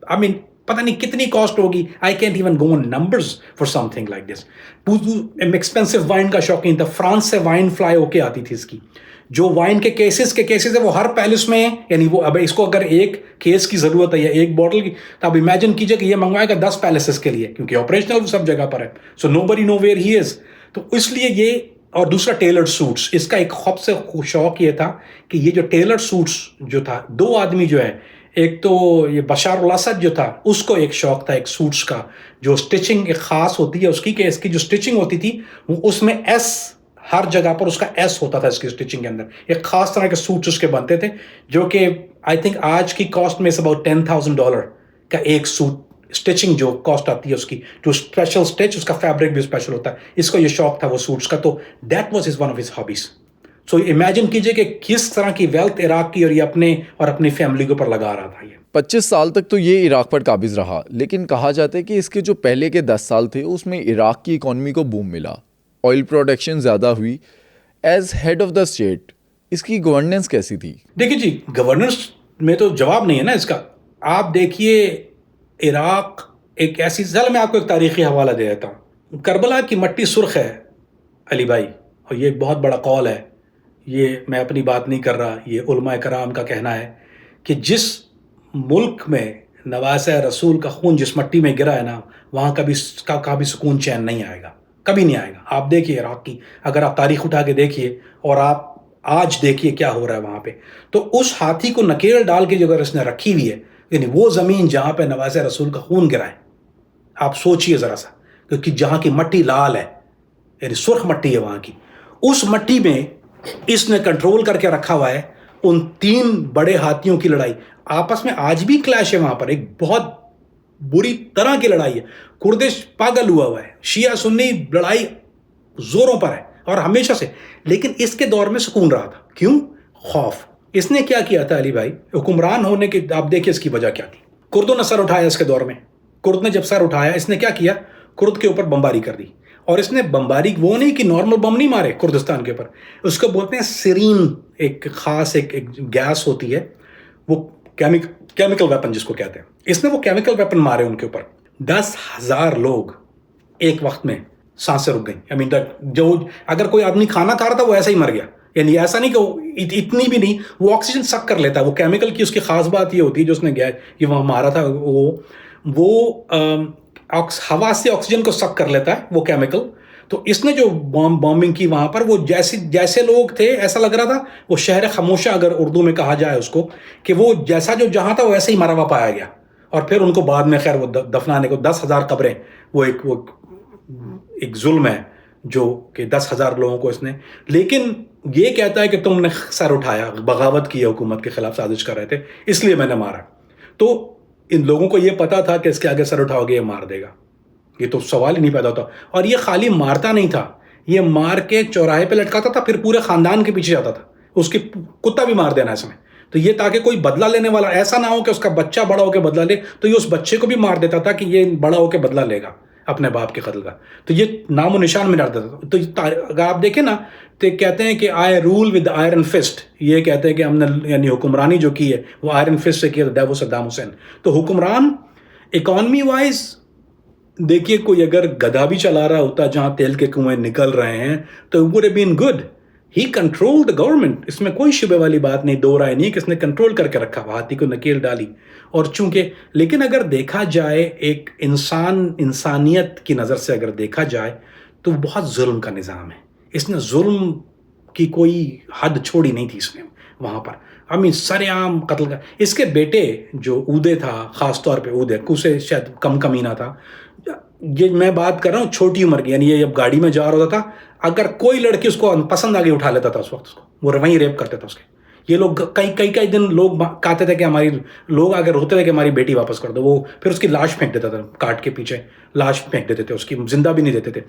آئی مین پتہ نہیں کتنی کاسٹ ہوگی. I can't even go on numbers for something like this. Expensive wine کا شوقین تھا, فرانس سے وائن فلائی ہو کے آتی تھی اس کی. جو وائن کے کیسز ہے وہ ہر پیلس میں ہیں, یعنی وہ اب اس کو اگر ایک کیس کی ضرورت ہے یا ایک بوٹل کی, تو آپ امیجن کیجئے کہ یہ منگوائے گا 10 پیلسز کے لیے, کیونکہ آپریشنل سب جگہ پر ہے. سو نو بڈی نو ویئر ہی از. تو اس لیے یہ, اور دوسرا ٹیلرڈ سوٹس, اس کا ایک خوب سے شوق یہ تھا کہ یہ جو ٹیلرڈ سوٹس جو تھا, 2 آدمی جو ہے, ایک تو یہ بشار الاسد جو تھا, اس کو ایک شوق تھا ایک سوٹس کا, جو سٹچنگ ایک خاص ہوتی ہے اس کی, کہ اس کی جو سٹچنگ ہوتی تھی وہ اس میں ایس, ہر جگہ پر اس کا ایس ہوتا تھا اس کی سٹچنگ کے اندر. ایک خاص طرح کے سوٹس اس کے بنتے تھے, جو کہ آئی تھنک آج کی کاسٹ میں اباؤٹ $10,000 کا ایک سوٹ سٹچنگ جو کاسٹ آتی ہے اس کی, جو اسپیشل سٹچ, اس کا فیبرک بھی اسپیشل ہوتا ہے. اس کو یہ شوق تھا وہ سوٹس کا, تو that was one of his hobbies. So imagine کیجئے کہ کس طرح کی ویلتھ عراق کی اور یہ اپنی فیملی کے اوپر لگا رہا تھا. یہ 25 سال تک تو یہ عراق پر قابض رہا, لیکن کہا جاتا ہے کہ اس کے جو پہلے کے 10 سال تھے اس میں عراق کی اکانومی کو بوم ملا, آئل پروڈکشن زیادہ ہوئی. As head of the state اس کی گورننس کیسی تھی؟ دیکھیے جی, گورننس میں تو جواب نہیں ہے نا اس کا. آپ دیکھیے عراق ایک ایسی, میں آپ کو ایک تاریخی حوالہ دے دیتا ہوں. کربلا کی مٹی سرخ ہے علی بھائی, اور یہ ایک بہت بڑا قول ہے, یہ میں اپنی بات نہیں کر رہا, یہ علماء کرام کا کہنا ہے کہ جس ملک میں نواسہ رسول کا خون جس مٹی میں گرا ہے نا, وہاں کبھی سکون چین نہیں آئے گا, کبھی نہیں آئے گا. آپ دیکھیے عراق کی, اگر آپ تاریخ اٹھا کے دیکھیے اور آپ آج دیکھیے کیا ہو رہا ہے وہاں پہ, تو اس ہاتھی کو نکیل ڈال کے جو اگر اس نے رکھی ہوئی ہے, یعنی وہ زمین جہاں پہ نواسہ رسول کا خون گرا ہے, آپ سوچئے ذرا سا, کیونکہ جہاں کی مٹی لال ہے, یعنی سرخ مٹی ہے وہاں کی, اس مٹی میں اس نے کنٹرول کر کے رکھا ہوا ہے ان 3 بڑے ہاتھیوں کی لڑائی. آپس میں آج بھی کلیش ہے وہاں پر, ایک بہت بری طرح کی لڑائی ہے. کردش پاگل ہوا ہے, شیعہ سنی لڑائی زوروں پر ہے اور ہمیشہ سے. لیکن اس کے دور میں سکون رہا تھا. کیوں؟ خوف. اس نے کیا کیا تھا علی بھائی, حکمران ہونے کے, آپ دیکھیں اس کی وجہ کیا تھی. کردوں نے سر اٹھایا اس کے دور میں, کرد نے جب سر اٹھایا, اس نے کیا کیا, کرد کے اوپر بمباری کر دی. اور اس نے بمباری وہ نہیں کہ نارمل بم نہیں مارے کردستان کے اوپر, اس کو بولتے ہیں سرین, ایک خاص ایک گیس ہوتی ہے, وہ کیمیکل ویپن جس کو کہتے ہیں. اس نے وہ کیمیکل ویپن مارے ان کے اوپر. 10,000 لوگ ایک وقت میں سانسیں رک گئیں. جو اگر کوئی آدمی کھانا کھا رہا تھا وہ ایسا ہی مر گیا, یعنی ایسا نہیں کہ اتنی بھی نہیں, وہ آکسیجن سک کر لیتا ہے. وہ کیمیکل کی اس کی خاص بات یہ ہوتی ہے جو اس نے یہ وہاں مارا تھا, وہ ہوا سے آکسیجن کو سک کر لیتا ہے وہ کیمیکل. تو اس نے جو بامبنگ کی وہاں پر, وہ جیسے لوگ تھے ایسا لگ رہا تھا وہ شہر خاموشہ, اگر اردو میں کہا جائے اس کو, کہ وہ جیسا جو جہاں تھا وہ ایسے ہی مرا ہوا پایا گیا. اور پھر ان کو بعد میں خیر وہ دفنانے کو 10,000 قبریں, وہ ایک ظلم ہے جو کہ 10,000 لوگوں کو اس نے. لیکن یہ کہتا ہے کہ تم نے سر اٹھایا, بغاوت کی, حکومت کے خلاف سازش کر رہے تھے, اس لیے میں نے مارا. تو ان لوگوں کو یہ پتا تھا کہ اس کے آگے سر اٹھاؤ گے یہ مار دے گا, یہ تو سوال ہی نہیں پیدا ہوتا. اور یہ خالی مارتا نہیں تھا, یہ مار کے چوراہے پہ لٹکاتا تھا, پھر پورے خاندان کے پیچھے جاتا تھا, اس کی کتا بھی مار دینا اس میں. تو یہ تاکہ کوئی بدلہ لینے والا ایسا نہ ہو کہ اس کا بچہ بڑا ہو کے بدلہ لے, تو یہ اس بچے کو بھی مار دیتا تھا کہ یہ بڑا ہو کے بدلہ لے گا اپنے باپ کے قتل کا. تو یہ نام و نشان میں ڈالتا تھا. تو اگر آپ دیکھیں نا, تو کہتے ہیں کہ آئی رول ود آئرن فسٹ, یہ کہتے ہیں کہ ہم نے یعنی حکمرانی جو کی ہے وہ آئرن فسٹ سے کیا تھا, وہ صدام حسین. تو حکمران اکانومی وائز دیکھیے, کوئی اگر گدھا بھی چلا رہا ہوتا جہاں تیل کے کنویں نکل رہے ہیں تو it would have been good. He controlled the government. اس میں کوئی شبہ والی بات نہیں, دو رائے نہیں کہ اس نے کنٹرول کر کے رکھا, ہاتھی کو نکیل ڈالی. اور چونکہ لیکن اگر دیکھا جائے ایک انسانیت کی نظر سے اگر دیکھا جائے تو بہت ظلم کا نظام ہے. اس نے ظلم کی کوئی حد چھوڑی نہیں تھی اس نے وہاں پر. سر عام قتل کا. اس کے بیٹے جو اودے تھا, خاص طور پہ اودے کو سے شاید کم کمینہ تھا, یہ میں بات کر رہا ہوں چھوٹی عمر کی, یعنی یہ جب گاڑی میں جا رہا ہوتا تھا, اگر کوئی لڑکی اس کو پسند آگے اٹھا لیتا تھا اس وقت, اس کو وہ وہیں ریپ کرتے تھا اس کے. یہ لوگ کئی دن لوگ کہتے تھے کہ لوگ اگر ہوتے تھے کہ ہماری بیٹی واپس کر دو, وہ پھر اس کی لاش پھینک دیتا تھا, کاٹ کے پیچھے لاش پھینک دیتے تھے, اس کی زندہ بھی نہیں دیتے تھے.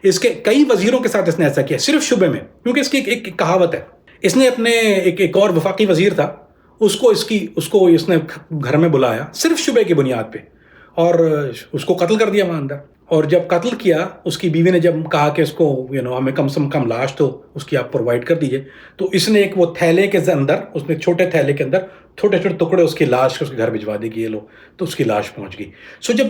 اس کے کئی وزیروں کے ساتھ اس نے ایسا کیا صرف شبے میں, کیونکہ اس کی ایک کہاوت ہے. اس نے اپنے ایک اور وفاقی وزیر تھا, اس کو اس نے گھر میں بلایا صرف شبے کی بنیاد پہ, اور اس کو قتل کر دیا وہاں اندر. اور جب قتل کیا, اس کی بیوی نے جب کہا کہ اس کو ہمیں کم سے کم لاش تو اس کی آپ پرووائڈ کر دیجئے, تو اس نے ایک وہ تھیلے کے اندر, اس نے چھوٹے تھیلے کے اندر چھوٹے چھوٹے ٹکڑے اس کی لاش کے اس کے گھر بھجوا دی کہ یہ لو, تو اس کی لاش پہنچ گئی. سو جب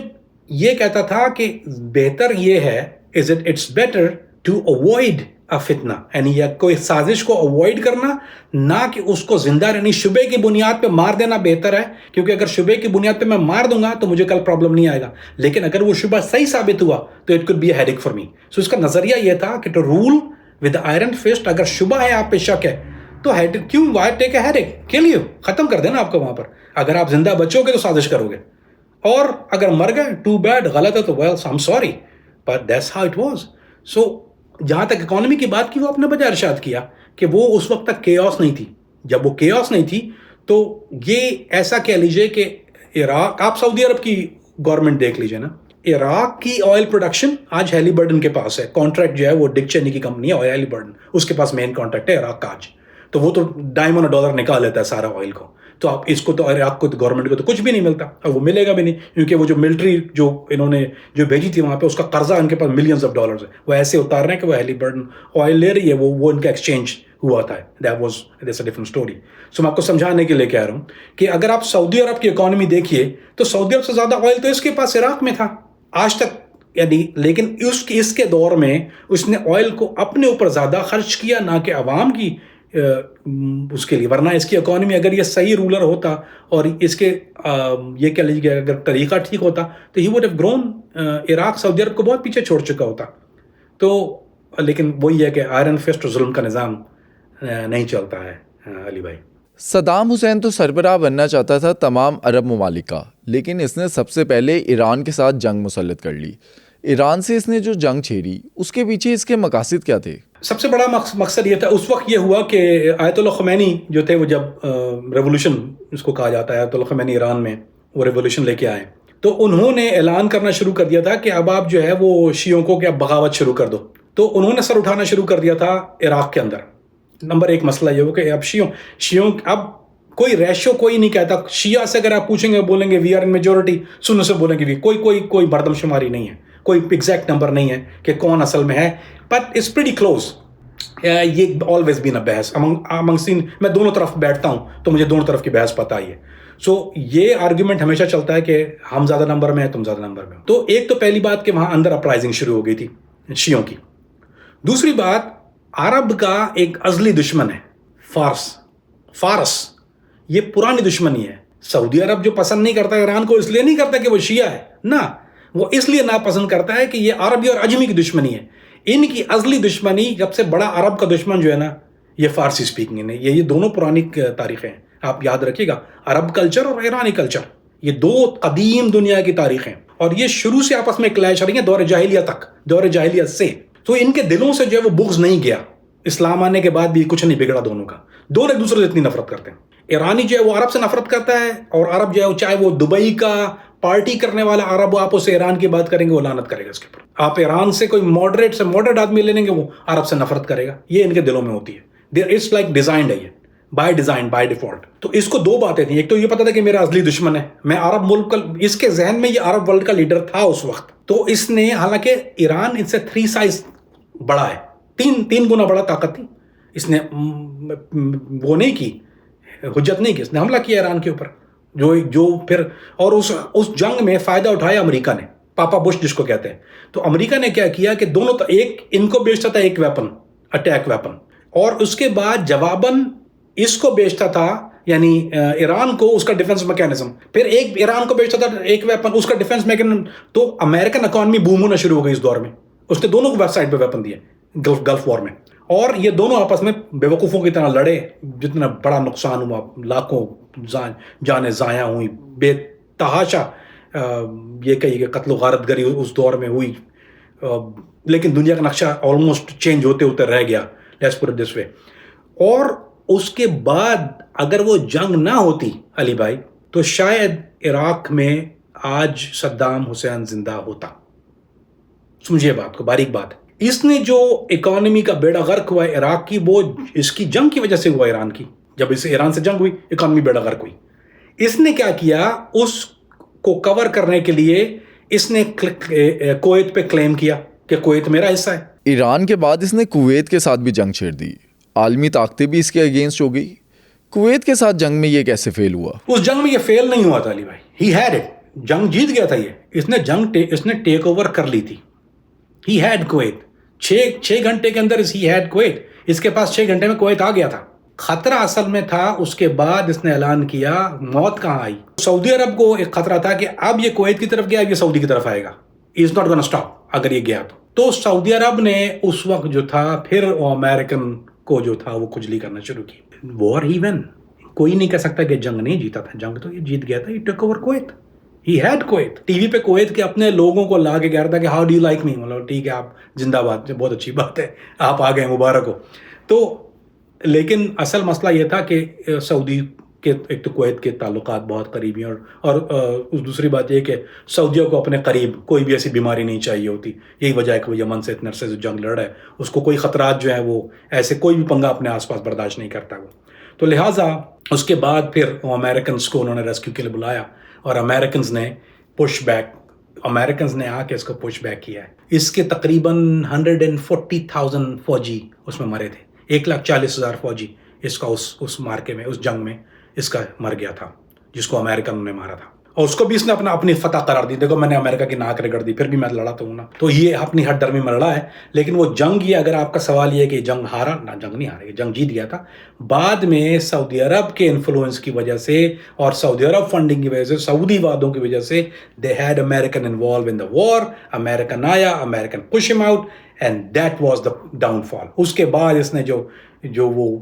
یہ کہتا تھا کہ بہتر یہ ہے, اٹس بیٹر ٹو اوائڈ فتنہ, یعنی کوئی سازش کو اوائڈ کرنا, نہ کہ اس کو زندہ رہنی شبے کی بنیاد پہ مار دینا بہتر ہے, کیونکہ اگر شبے کی بنیاد پہ میں مار دوں گا تو مجھے کل پرابلم نہیں آئے گا, لیکن اگر وہ شبہ صحیح ثابت ہوا تو it could be a headache for me. So اس کا نظریہ یہ تھا کہ to rule with iron fist, اگر شبہ ہے آپ پہ شک ہے تو کیوں why take a headache, kill you, ختم کر دینا آپ کو وہاں پر. اگر آپ زندہ بچو گے تو سازش کرو گے, اور اگر مر گئے ٹو بیڈ, غلط ہے تو well I am sorry, but that's how it was. So جہاں تک اکانومی کی بات کی, وہ اپنے بجائے ارشاد کیا کہ وہ اس وقت تک کیوس نہیں تھی. جب وہ کیوس نہیں تھی تو یہ ایسا کہہ لیجئے کہ عراق, آپ سعودی عرب کی گورنمنٹ دیکھ لیجئے نا, عراق کی آئل پروڈکشن آج ہیلی برڈن کے پاس ہے. کانٹریکٹ جو ہے وہ ڈک چینی کی کمپنی ہے, ہیلی برڈن, اس کے پاس مین کانٹریکٹ ہے عراق کا آج. تو وہ تو $1 نکال لیتا ہے سارا آئل کو. تو آپ اس کو تو عراق کو, تو گورنمنٹ کو تو کچھ بھی نہیں ملتا, اور وہ ملے گا بھی نہیں, کیونکہ وہ جو ملٹری جو انہوں نے جو بھیجی تھی وہاں پہ, اس کا قرضہ ان کے پاس ملینز آف ڈالرز ہے. وہ ایسے اتار رہے ہیں کہ وہ ہیلی برڈن آئل لے رہی ہے, وہ ان کا ایکسچینج ہوا تھا. That's a different story. So میں آپ کو سمجھانے کے لیے کہہ رہا ہوں کہ اگر آپ سعودی عرب کی اکانومی دیکھیے تو سعودی عرب سے زیادہ آئل تو اس کے پاس عراق میں تھا آج تک, یعنی لیکن اس کے دور میں اس نے آئل کو اپنے اوپر زیادہ خرچ کیا, نہ کہ عوام کی اس کے لیے. ورنہ اس کی اکانومی اگر یہ صحیح رولر ہوتا اور اس کے یہ کہہ لیجیے کہ اگر طریقہ ٹھیک ہوتا تو he would have grown. Iraq سعودی عرب کو بہت پیچھے چھوڑ چکا ہوتا. تو لیکن وہی ہے کہ آئرن فسٹ اور ظلم کا نظام نہیں چلتا ہے علی بھائی. صدام حسین تو سربراہ بننا چاہتا تھا تمام عرب ممالک کا, لیکن اس نے سب سے پہلے ایران کے ساتھ جنگ مسلط کر لی. ایران سے اس نے جو جنگ چھیڑی, اس کے پیچھے اس کے مقاصد کیا تھے؟ سب سے بڑا مقصد یہ تھا اس وقت یہ ہوا کہ آیت اللہ خمینی جو تھے, وہ جب ریولوشن اس کو کہا جاتا ہے, آیت اللہ خمینی ایران میں وہ ریولوشن لے کے آئے, تو انہوں نے اعلان کرنا شروع کر دیا تھا کہ اب آپ جو ہے وہ شیعوں کو کہ اب بغاوت شروع کر دو. تو انہوں نے سر اٹھانا شروع کر دیا تھا عراق کے اندر. نمبر ایک مسئلہ یہ ہو کہ اب شیعوں اب کوئی ریشو کوئی نہیں کہتا. شیعہ سے اگر آپ پوچھیں گے بولیں گے وی آر ان میجورٹی, سنی سے بولیں گے بھی کوئی مردم شماری نہیں ہے, کوئی ایگزیکٹ نمبر نہیں ہے کہ کون اصل میں ہے, بٹ اٹس پریٹی کلوز. یہ آلویز بین اے بحث امنگ سین. میں دونوں طرف بیٹھتا ہوں تو مجھے دونوں طرف کی بحث پتہ ہی ہے. سو یہ آرگیومنٹ ہمیشہ چلتا ہے کہ ہم زیادہ نمبر میں ہیں, تم زیادہ نمبر میں. تو ایک تو پہلی بات کہ وہاں اندر اپرائزنگ شروع ہو گئی تھی شیعوں کی. دوسری بات, عرب کا ایک ازلی دشمن ہے فارس. یہ پرانی دشمنی ہے. سعودی عرب جو پسند نہیں کرتا ایران کو, اس لیے نہیں کرتا کہ وہ شیعہ ہے, نہ, وہ اس لیے ناپسند کرتا ہے کہ یہ عربی اور عجمی کی دشمنی ہے. ان کی ازلی دشمنی, سب سے بڑا عرب کا دشمن جو ہے نا, یہ فارسی سپیکنگ ہے. یہ دونوں پرانی تاریخیں ہیں, آپ یاد رکھیے گا. عرب کلچر اور ایرانی کلچر, یہ دو قدیم دنیا کی تاریخیں, اور یہ شروع سے آپس میں کلیش رہی ہیں دور جاہلیت سے. تو ان کے دلوں سے جو ہے وہ بغض نہیں گیا. اسلام آنے کے بعد بھی کچھ نہیں بگڑا دونوں کا. دونوں ایک دوسرے سے اتنی نفرت کرتے ہیں. ایرانی جو ہے وہ عرب سے نفرت کرتا ہے, اور عرب جو ہے چاہے وہ دبئی کا پارٹی کرنے والا عرب, آپ اسے ایران کی بات کریں گے وہ لعنت کرے گا اس کے اوپر. آپ ایران سے کوئی ماڈریٹ آدمی لے لیں گے, وہ عرب سے نفرت کرے گا. یہ ان کے دلوں میں ہوتی ہے. اٹس لائک ڈیزائنڈ ہے, یہ بائی ڈیزائن, بائی ڈیفالٹ. تو اس کو دو باتیں تھیں. ایک تو یہ پتا تھا کہ میرا اصلی دشمن ہے, میں عرب ملک کا, اس کے ذہن میں یہ عرب ورلڈ کا لیڈر تھا اس وقت. تو اس نے, حالانکہ ایران اس سے 3 سائز بڑا ہے, 3 گنا بڑا طاقت تھی, اس نے وہ نہیں کی, حجت نہیں کی, اس نے حملہ کیا ایران کے اوپر. جو پھر اور اس جنگ میں فائدہ اٹھایا امریکہ نے, پاپا بش جس کو کہتے ہیں. تو امریکہ نے کیا کیا کہ دونوں, ایک ان کو بیچتا تھا ایک ویپن, اٹیک ویپن, اور اس کے بعد جواباً اس کو بیچتا تھا, یعنی ایران کو اس کا ڈیفنس میکینزم. پھر ایک ایران کو بیچتا تھا ایک ویپن, اس کا ڈیفنس میکینزم. تو امریکن اکانومی بوم ہونا شروع ہو گئی اس دور میں. اس نے دونوں کو ویب سائٹ پہ ویپن دیے گلف وار میں, اور یہ دونوں آپس میں بیوقوفوں کی طرح لڑے. جتنا بڑا نقصان ہوا, لاکھوں جانیں ضائع ہوئی, بے تحاشا یہ کہیے کہ قتل و غارت گری اس دور میں ہوئی. لیکن دنیا کا نقشہ آلموسٹ چینج ہوتے رہ گیا, لیٹس پٹ اٹ دس وے. اور اس کے بعد اگر وہ جنگ نہ ہوتی علی بھائی تو شاید عراق میں آج صدام حسین زندہ ہوتا. سمجھیے بات کو، باریک بات. اس نے جو اکانومی کا بیڑا غرق ہوا ہے عراق کی، وہ اس کی جنگ کی وجہ سے ہوا. ایران کی جب اس ایران سے جنگ ہوئی اکانومی بیڑا غرق ہوئی. اس نے کیا کیا، اس کو کور کرنے کے لیے اس نے کویت پہ کلیم کیا کہ کویت میرا حصہ ہے. ایران کے بعد اس نے کویت کے ساتھ بھی جنگ چھیڑ دی. عالمی طاقتیں بھی اس کے اگینسٹ ہو گئی. کویت کے ساتھ جنگ میں یہ کیسے فیل ہوا؟ اس جنگ میں یہ فیل نہیں ہوا تھا علی بھائی. He had it. جنگ جیت گیا تھا یہ. اس نے ٹیک اوور کر لی تھی. ہی ہیڈ کویت. 6 گھنٹے کے اندر ہی ہیڈ کویت. اس کے پاس 6 گھنٹے میں کویت آ گیا تھا. خطرہ اصل میں تھا اس کے بعد اس نے اعلان کیا. موت کہاں آئی؟ سعودی عرب کو ایک خطرہ تھا کہ اب یہ کویت کی طرف گیا، اب یہ سعودی کی طرف آئے گا. از ناٹ گونا اسٹاپ اگر یہ گیا تو سعودی عرب نے اس وقت جو تھا پھر امریکن کو جو تھا وہ کھجلی کرنا شروع کی. وار ہی ون. کوئی نہیں کہہ سکتا کہ جنگ نہیں جیتا تھا. جنگ تو یہ جیت گیا تھا. He take over Kuwait. He had Kuwait. TV پہ کویت کے اپنے لوگوں کو لا کے کہہ رہا تھا کہ how do you like me. مطلب ٹھیک ہے آپ زندہ باد، بہت اچھی بات ہے، آپ آ گئے، مبارک ہو. تو لیکن اصل مسئلہ یہ تھا کہ سعودی کے ایک تو کویت کے تعلقات بہت قریبی ہیں اور دوسری بات یہ کہ سعودیوں کو اپنے قریب کوئی بھی ایسی بیماری نہیں چاہیے ہوتی. یہی وجہ ہے کہ وہ یمن سے اتنے عرصے سے جنگ لڑ رہا ہے. اس کو کوئی خطرات جو ہیں وہ ایسے کوئی بھی پنگا اپنے آس پاس برداشت نہیں کرتا وہ. تو لہٰذا اس کے بعد پھر امریکنز کو انہوں نے ریسکیو کے لیے بلایا اور امریکنز نے پش بیک. امریکنز نے آ کے اس کو پش بیک کیا ہے. اس کے تقریباً 140,000 فوجی اس میں مرے تھے. 1,40,000 فوجی اس کا اس مارکے میں، اس جنگ میں اس کا مر گیا تھا، جس کو امریکن نے مارا تھا. اور اس کو بھی اس نے اپنی فتح قرار دی. دیکھو میں نے امریکہ کی ناک رگڑ دی، پھر بھی میں لڑا تو ہوں نا. تو یہ اپنی ہٹ ڈرمی میں لڑا ہے. لیکن وہ جنگ یہ، اگر آپ کا سوال یہ کہ جنگ ہارا نہ، جنگ نہیں ہارا، یہ جنگ جیت گیا تھا. بعد میں سعودی عرب کے انفلوئنس کی وجہ سے اور سعودی عرب فنڈنگ کی وجہ سے، سعودی وعدوں کی وجہ سے they had American involve in the war. American آیا، امریکن پش ہم out and that was the downfall. اس کے بعد اس نے جو وہ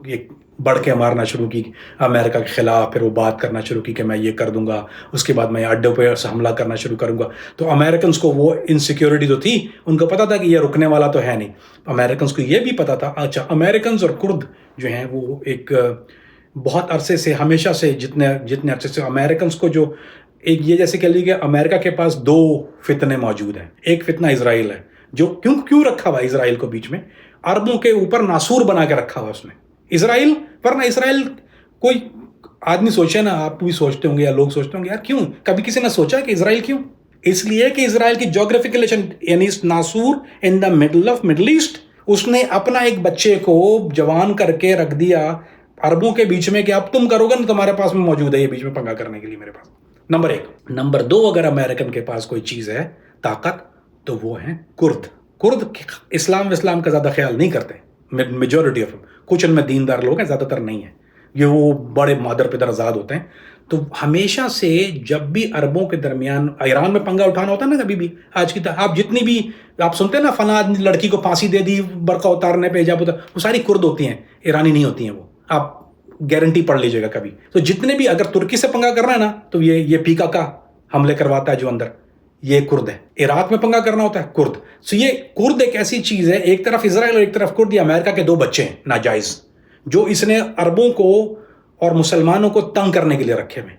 ایک بڑھ کے مارنا شروع کی امریکہ کے خلاف. پھر وہ بات کرنا شروع کی کہ میں یہ کر دوں گا، اس کے بعد میں اڈوں پہ حملہ کرنا شروع کروں گا. تو امریکنز کو وہ انسیکیورٹی تو تھی، ان کو پتا تھا کہ یہ رکنے والا تو ہے نہیں. امریکنز کو یہ بھی پتا تھا. اچھا، امریکنز اور کرد جو ہیں وہ ایک بہت عرصے سے، ہمیشہ سے، جتنے عرصے سے امریکنز کو جو ایک یہ جیسے کہہ لیجیے کہ امریکہ کے پاس 2 فتنے موجود ہیں. ایک فتنہ اسرائیل ہے جو کیوں رکھا ہوا ہے اسرائیل کو بیچ میں. عربوں کے اوپر ناسور بنا کے رکھا ہوا اس نے اسرائیل. ورنہ اسرائیل کوئی آدمی سوچے نا، آپ بھی سوچتے ہوں گے یا لوگ سوچتے ہوں گے یار کیوں کبھی کسی نے سوچا کہ اسرائیل کیوں؟ اس لیے کہ اسرائیل کی جغرافیکل یعنی ناسور in the middle of Middle East. اس نے اپنا ایک بچے کو جوان کر کے رکھ دیا عربوں کے بیچ میں کہ اب تم کرو گے نا، تمہارے پاس میں موجود ہے یہ بیچ میں پنگا کرنے کے لیے میرے پاس. نمبر 1. نمبر 2، اگر امریکن کے پاس کوئی چیز ہے طاقت تو وہ ہیں کرد. اسلام کا زیادہ خیال نہیں کرتے. میجورٹی آف کچھ ان میں دیندار لوگ ہیں، زیادہ تر نہیں ہیں. یہ وہ بڑے مادر پدر آزاد ہوتے ہیں. تو ہمیشہ سے جب بھی عربوں کے درمیان ایران میں پنگا اٹھانا ہوتا ہے نا، کبھی بھی آج کی آپ جتنی بھی آپ سنتے ہیں نا، فلاں لڑکی کو پھانسی دے دی برقع اتارنے پہ حجاب اتار، وہ ساری کرد ہوتی ہیں، ایرانی نہیں ہوتی ہیں. وہ آپ گارنٹی پڑھ لیجیے گا کبھی. تو جتنے بھی اگر ترکی سے پنگا کرنا ہے نا تو یہ پیکا کا حملے کرواتا ہے جو اندر، یہ کرد ہے. عراق میں پنگا کرنا ہوتا ہے کرد. سو یہ کرد ایک ایسی چیز ہے، ایک طرف اسرائیل اور ایک طرف کرد. یہ امریکہ کے 2 بچے ہیں ناجائز، جو اس نے عربوں کو اور مسلمانوں کو تنگ کرنے کے لیے رکھے ہوئے.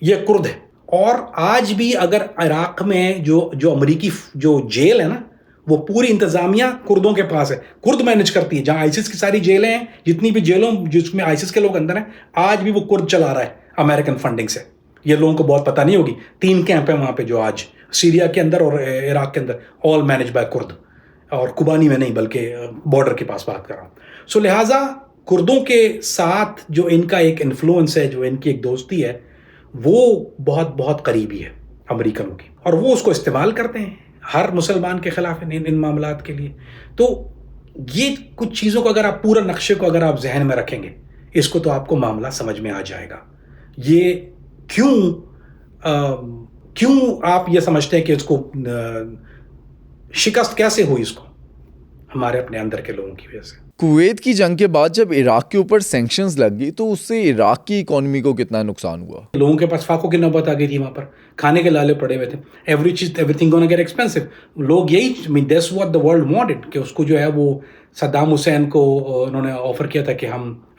یہ کرد ہے. اور آج بھی اگر عراق میں جو امریکی جو جیل ہے نا، وہ پوری انتظامیہ کردوں کے پاس ہے. کرد مینج کرتی ہے. جہاں آئسس کی ساری جیلیں ہیں، جتنی بھی جیلوں جس میں آئسس کے لوگ اندر ہیں، آج بھی وہ کرد چلا رہا ہے امریکن فنڈنگ سے. یہ لوگوں کو بہت پتہ نہیں ہوگی. 3 کیمپ ہیں وہاں پہ جو آج سیریا کے اندر اور عراق کے اندر، آل مینج بائی کرد. اور کبانی میں نہیں بلکہ بارڈر کے پاس بات کر رہا ہوں. سو لہٰذا کردوں کے ساتھ جو ان کا ایک انفلوئنس ہے، جو ان کی ایک دوستی ہے، وہ بہت بہت قریبی ہے امریکنوں کی. اور وہ اس کو استعمال کرتے ہیں ہر مسلمان کے خلاف ان معاملات کے لیے. تو یہ کچھ چیزوں کو اگر آپ پورا نقشے کو اگر آپ ذہن میں رکھیں گے، اس کو تو آپ کو معاملہ سمجھ میں آ جائے گا. یہ کیوں آپ یہ سمجھتے ہیں کہ اس کو شکست کیسے ہوئی اس کو؟ ہمارے اپنے اندر کے لوگوں کی وجہ سے. کویت کی جنگ کے بعد جب عراق کے اوپر سینکشنز لگ گئی تو اس سے عراق کی اکانومی کو کتنا نقصان ہوا؟ لوگوں کے پاس فاقوں کی نوبت آ گئی تھی, وہاں پر کھانے کے لالے پڑے ہوئے تھے. Every thing gonna get expensive. لوگ یہی that's what the world wanted کہ اس کو جو ہے وہ صدام حسین کو انہوں نے آفر کیا تھا کہ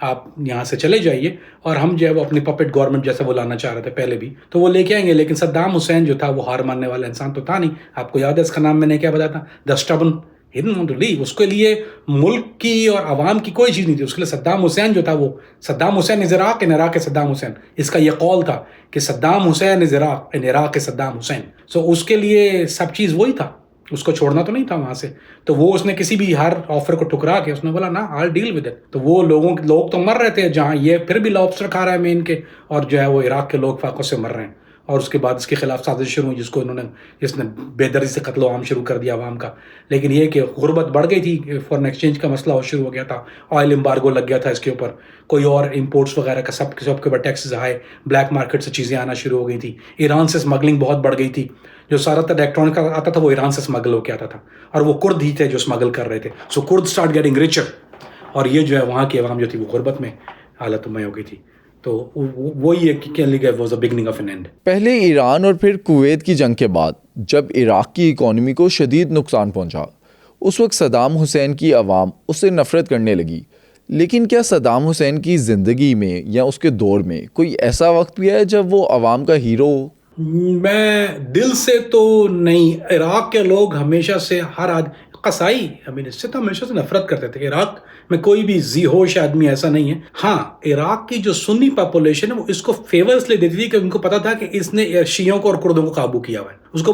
آپ یہاں سے چلے جائیے اور ہم جو ہے وہ اپنی پپٹ گورنمنٹ جیسا وہ لانا چاہ رہے تھے پہلے بھی, تو وہ لے کے آئیں گے. لیکن صدام حسین جو تھا وہ ہار ماننے والا انسان تو تھا نہیں. آپ کو یاد ہے اس کا نام میں نے کیا بتایا تھا؟ The stubborn. He didn't want to leave. اس کے لیے ملک کی اور عوام کی کوئی چیز نہیں تھی. اس کے لیے صدام حسین جو تھا وہ صدام حسین از عراق ان عراق صدام حسین. اس کا یہ قول تھا کہ صدام حسین از عراق ان عراق صدام حسین. سو اس کے لیے سب چیز وہی تھا, اس کو چھوڑنا تو نہیں تھا وہاں سے. تو وہ اس نے کسی بھی ہر آفر کو ٹھکرا کے اس نے بولا نا I'll deal with it. تو وہ لوگ تو مر رہے تھے جہاں یہ پھر بھی لابسٹر کھا رہا ہے مین کے, اور جو ہے وہ عراق کے لوگ فاقوں سے مر رہے ہیں. اور اس کے بعد اس کے خلاف سازش شروع ہوئی جس نے بے دردی سے قتل و عام شروع کر دیا عوام کا. لیکن یہ کہ غربت بڑھ گئی تھی, فورن ایکسچینج کا مسئلہ شروع ہو گیا تھا, آئل امبارگو لگ گیا تھا اس کے اوپر, کوئی اور امپورٹس وغیرہ کا سب کے اوپر ٹیکسز آئے, بلیک مارکیٹ سے چیزیں آنا شروع ہو گئی تھی. ایران سے اسمگلنگ بہت بڑھ گئی تھی. جو سارا تر الیکٹرانک آتا تھا وہ ایران سے اسمگل ہو کے آتا تھا, اور وہ کرد ہی تھے جو اسمگل کر رہے تھے. سو کرد اسٹارٹ گیٹنگ ریچر, اور یہ جو ہے وہاں کی عوام جو تھی وہ غربت میں حالت میں ہو گئی تھی. تو وہی ہے. پہلے ایران اور پھر کویت کی جنگ کے بعد جب عراق کی اکانومی کو شدید نقصان پہنچا, اس وقت صدام حسین کی عوام اس سے نفرت کرنے لگی. لیکن کیا صدام حسین کی زندگی میں یا اس کے دور میں کوئی ایسا وقت بھی ہے جب وہ عوام کا ہیرو ہو؟ میں دل سے تو نہیں. عراق کے لوگ ہمیشہ سے قصائی اس سے تو ہمیشہ سے نفرت کرتے تھے. عراق میں کوئی بھی ذی ہوش آدمی ایسا نہیں ہے. ہاں, عراق کی جو سنی پاپولیشن ہے وہ اس کو فیور اس لیے دیتی تھی کہ ان کو پتا تھا کہ اس نے شیعوں کو اور کردوں کو قابو کیا ہوا ہے. اس کو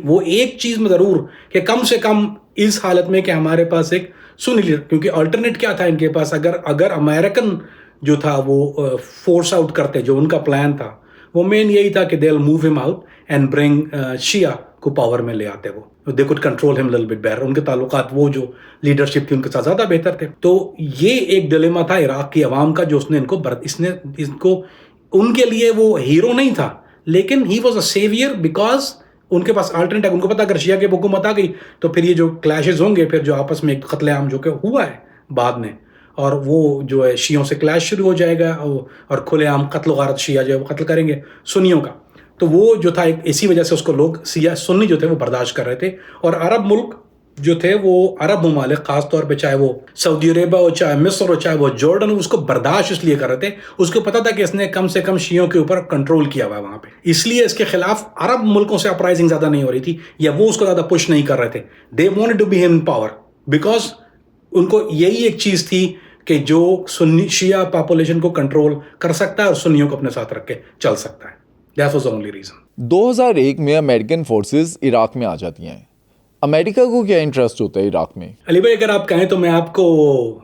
وہ ایک چیز میں ضرور کہ کم سے کم اس حالت میں کہ ہمارے پاس ایک سنی لیڈر, کیونکہ آلٹرنیٹ کیا تھا ان کے پاس, اگر امریکن جو تھا وہ فورس آؤٹ کرتے, جو ان کا پلان تھا وہ مین یہی تھا کہ they'll move him out and bring شیعہ کو پاور میں لے آتے. وہ they could control him a little bit better. ان کے تعلقات وہ جو لیڈرشپ تھی ان کے ساتھ زیادہ بہتر تھے. تو یہ ایک ڈیلیما تھا عراق کی عوام کا جو اس نے ان کو ان کے لیے وہ ہیرو نہیں تھا, لیکن he was a savior because ان کے پاس آلٹرنیٹ ہے. ان کو پتا اگر شیعہ کی حکومت آ گئی تو پھر یہ جو کلیشز ہوں گے, پھر جو آپس میں ایک قتل عام جو کہ ہوا ہے بعد میں, اور وہ جو ہے شیعوں سے کلیش شروع ہو جائے گا اور کھلے عام قتل و غارت شیعہ جو ہے وہ قتل کریں گے سنیوں کا. تو وہ جو تھا اسی وجہ سے اس کو لوگ سیاہ سنی جو تھے وہ برداشت کر رہے تھے. اور عرب ملک جو تھے وہ عرب ممالک خاص طور پہ چاہے وہ سعودی عرب ہو, چاہے مصر ہو, چاہے وہ جارڈن ہو, اس کو برداشت اس لیے کر رہے تھے. اس کو پتا تھا کہ اس نے کم سے کم شیعوں کے اوپر کنٹرول کیا ہوا ہے وہاں پہ, اس لیے اس کے خلاف عرب ملکوں سے اپرائزنگ زیادہ نہیں ہو رہی تھی, یا وہ اس کو زیادہ پش نہیں کر رہے تھے. They wanted to be in power because ان کو یہی ایک چیز تھی کہ جو سنی شیعہ پاپولیشن کو کنٹرول کر سکتا ہے اور سنیوں کو اپنے ساتھ رکھ کے چل سکتا ہے. That was the only reason. 2001 میں امریکن فورسز عراق میں آ جاتی ہیں. امریکہ کو کیا انٹرسٹ ہوتا ہے عراق میں؟ علی بھائی اگر آپ کہیں تو میں آپ کو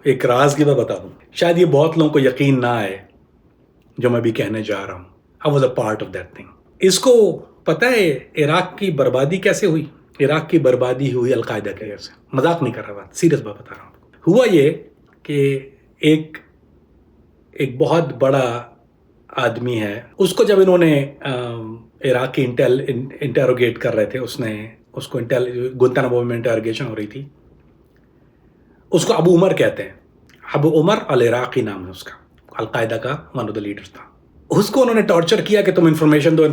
ایک راز کی بات بتا دوں, شاید یہ بہت لوگوں کو یقین نہ آئے جو میں بھی کہنے جا رہا ہوں. I was a part of that thing. اس کو پتہ ہے عراق کی بربادی کیسے ہوئی؟ عراق کی بربادی ہوئی القاعدہ کی وجہ سے. مذاق نہیں کر رہا, بات سیریس بات بتا رہا ہوں. ہوا یہ کہ ایک بہت بڑا آدمی ہے, اس کو جب انہوں نے عراق کی انٹیروگیٹ کر رہے تھے, اس کو گوانتانامو میں انٹیروگیشن ہو رہی تھی. اس کو ابو عمر کہتے ہیں, ابو عمر العراقی نام ہے اس کا, القاعدہ کا ون آف دا لیڈرز تھا. اس کو انہوں نے ٹارچر کیا کہ تم انفارمیشن دو.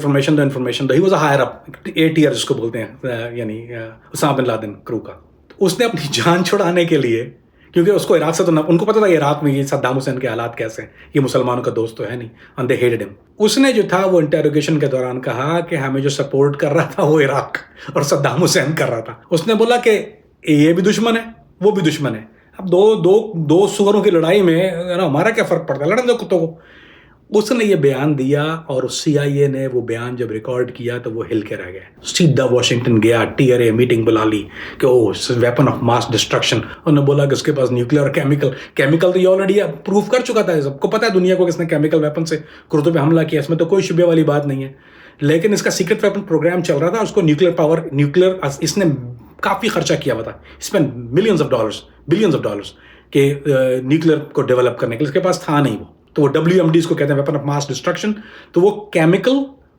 He was a higher up 8 year جس کو بولتے ہیں, یعنی اسامہ بن لادن کرو کا. اس نے اپنی جان چھڑانے کے لیے, کیونکہ اس کو عراق سے تو ان کو پتا تھا عراق میں یہ صدام حسین کے حالات کیسے ہیں, یہ مسلمانوں کا دوست تو ہے نہیں, and they hated him. اس نے جو تھا وہ انٹیروگیشن کے دوران کہا کہ ہمیں جو سپورٹ کر رہا تھا وہ عراق اور صدام حسین کر رہا تھا. اس نے بولا کہ یہ بھی دشمن ہے وہ بھی دشمن ہے. اب دو سوروں کی لڑائی میں ہمارا کیا فرق پڑتا ہے, لڑنے دو کتوں کو. اس نے یہ بیان دیا اور CIA نے وہ بیان جب ریکارڈ کیا تو وہ ہل کے رہ گئے. سیدھا واشنگٹن گیا, TRA میٹنگ بلا لی کہ ویپن آف ماس ڈسٹرکشن. انہوں نے بولا کہ اس کے پاس نیوکلیر اور کیمیکل تو یہ آلریڈی پروف کر چکا تھا, سب کو پتا ہے دنیا کو کس نے کیمیکل ویپن سے کردوں پہ حملہ کیا, اس میں تو کوئی شبہ والی بات نہیں ہے. لیکن اس کا سیکرٹ ویپن پروگرام چل رہا تھا, اس کو نیوکلیر اس نے کافی خرچہ کیا ہوا تھا, اس میں بلینز آف ڈالرز کہ نیوکلیر کو ڈیولپ کرنے کے لیے. اس کے پاس تھا نہیں وہ, تو وہ WMD اس کو کہتے ہیں ویپن آف ماس ڈسٹرکشن. تو وہ chemical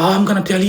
I'm gonna tell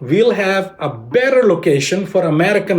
we'll have a better location for American,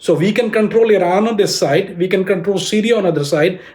So we can control Iran on this side, we can control Syria on other side.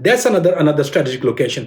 that's another strategic location.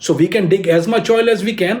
so we can dig as much oil as we can.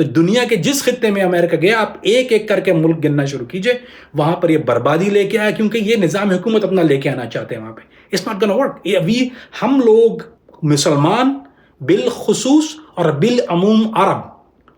تو دنیا کے جس خطے میں امریکہ گیا آپ ایک ایک کر کے ملک گننا شروع کیجئے, وہاں پر یہ بربادی لے کے آیا, کیونکہ یہ نظام حکومت اپنا لے کے آنا چاہتے ہیں وہاں پہ. It's not gonna work. ہم لوگ مسلمان بالخصوص اور بالعموم عرب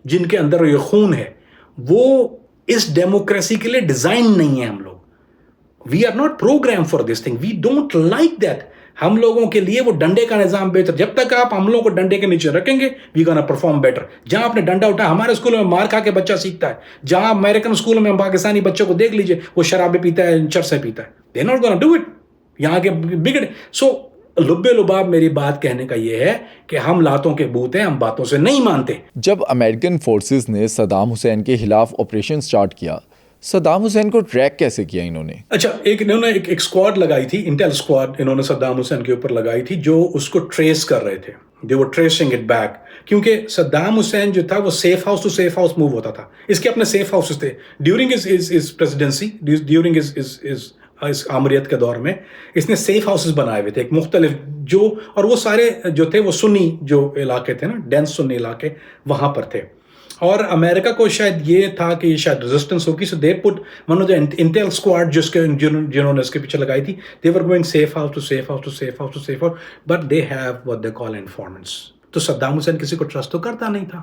جن کے اندر یہ خون ہے, وہ اس ڈیموکریسی کے لیے ڈیزائن نہیں ہے. ہم لوگ we are not program for this thing, we don't like that. ہم لوگوں کے لیے وہ ڈنڈے کا نظام بہتر. جب تک آپ ہم لوگوں کو ڈنڈے کے نیچے رکھیں گے وی گونا پرفارم بیٹر. جہاں آپ نے ڈنڈا اٹھا, ہمارے اسکولوں میں مار کھا کے بچہ سیکھتا ہے. جہاں امریکن اسکولوں میں پاکستانی بچوں کو دیکھ لیجئے, وہ شرابیں پیتا ہے, چرسیں پیتا ہے. They not gonna do it. یہاں کے بگڑ. سو لب لباب میری بات کہنے کا یہ ہے کہ ہم لاتوں کے بوت ہیں, ہم باتوں سے نہیں مانتے. جب امریکن فورسز نے صدام حسین کے خلاف آپریشن سٹارٹ کیا, صدام حسین کو ٹریک کیسے کیا انہوں نے؟ اچھا, انہوں نے ایک اسکواڈ لگائی تھی, انٹیل اسکواڈ انہوں نے صدام حسین کے اوپر لگائی تھی, جو اس کو ٹریس کر رہے تھے. they were tracing it back. کیونکہ صدام حسین جو تھا وہ safe house to safe house move ہوتا تھا. اس کے اپنے سیف ہاؤسز تھے ڈیورنگ his presidency, ڈیورنگ اس آمریت کے دور میں. اس نے سیف ہاؤسز بنائے ہوئے تھے ایک مختلف جو, اور وہ سارے جو تھے وہ سنی جو علاقے تھے نا, ڈینس سنی علاقے, وہاں پر تھے. اور امریکہ کو شاید یہ تھا کہ یہ شاید ریزسٹنس ہوگی, so they put one of the intel squad جنہوں نے اس کے پیچھے لگائی تھی. They were going safe house to safe house to safe house to safe house, but they have what they call informants. تو صدام حسین کسی کو ٹرسٹ تو کرتا نہیں تھا.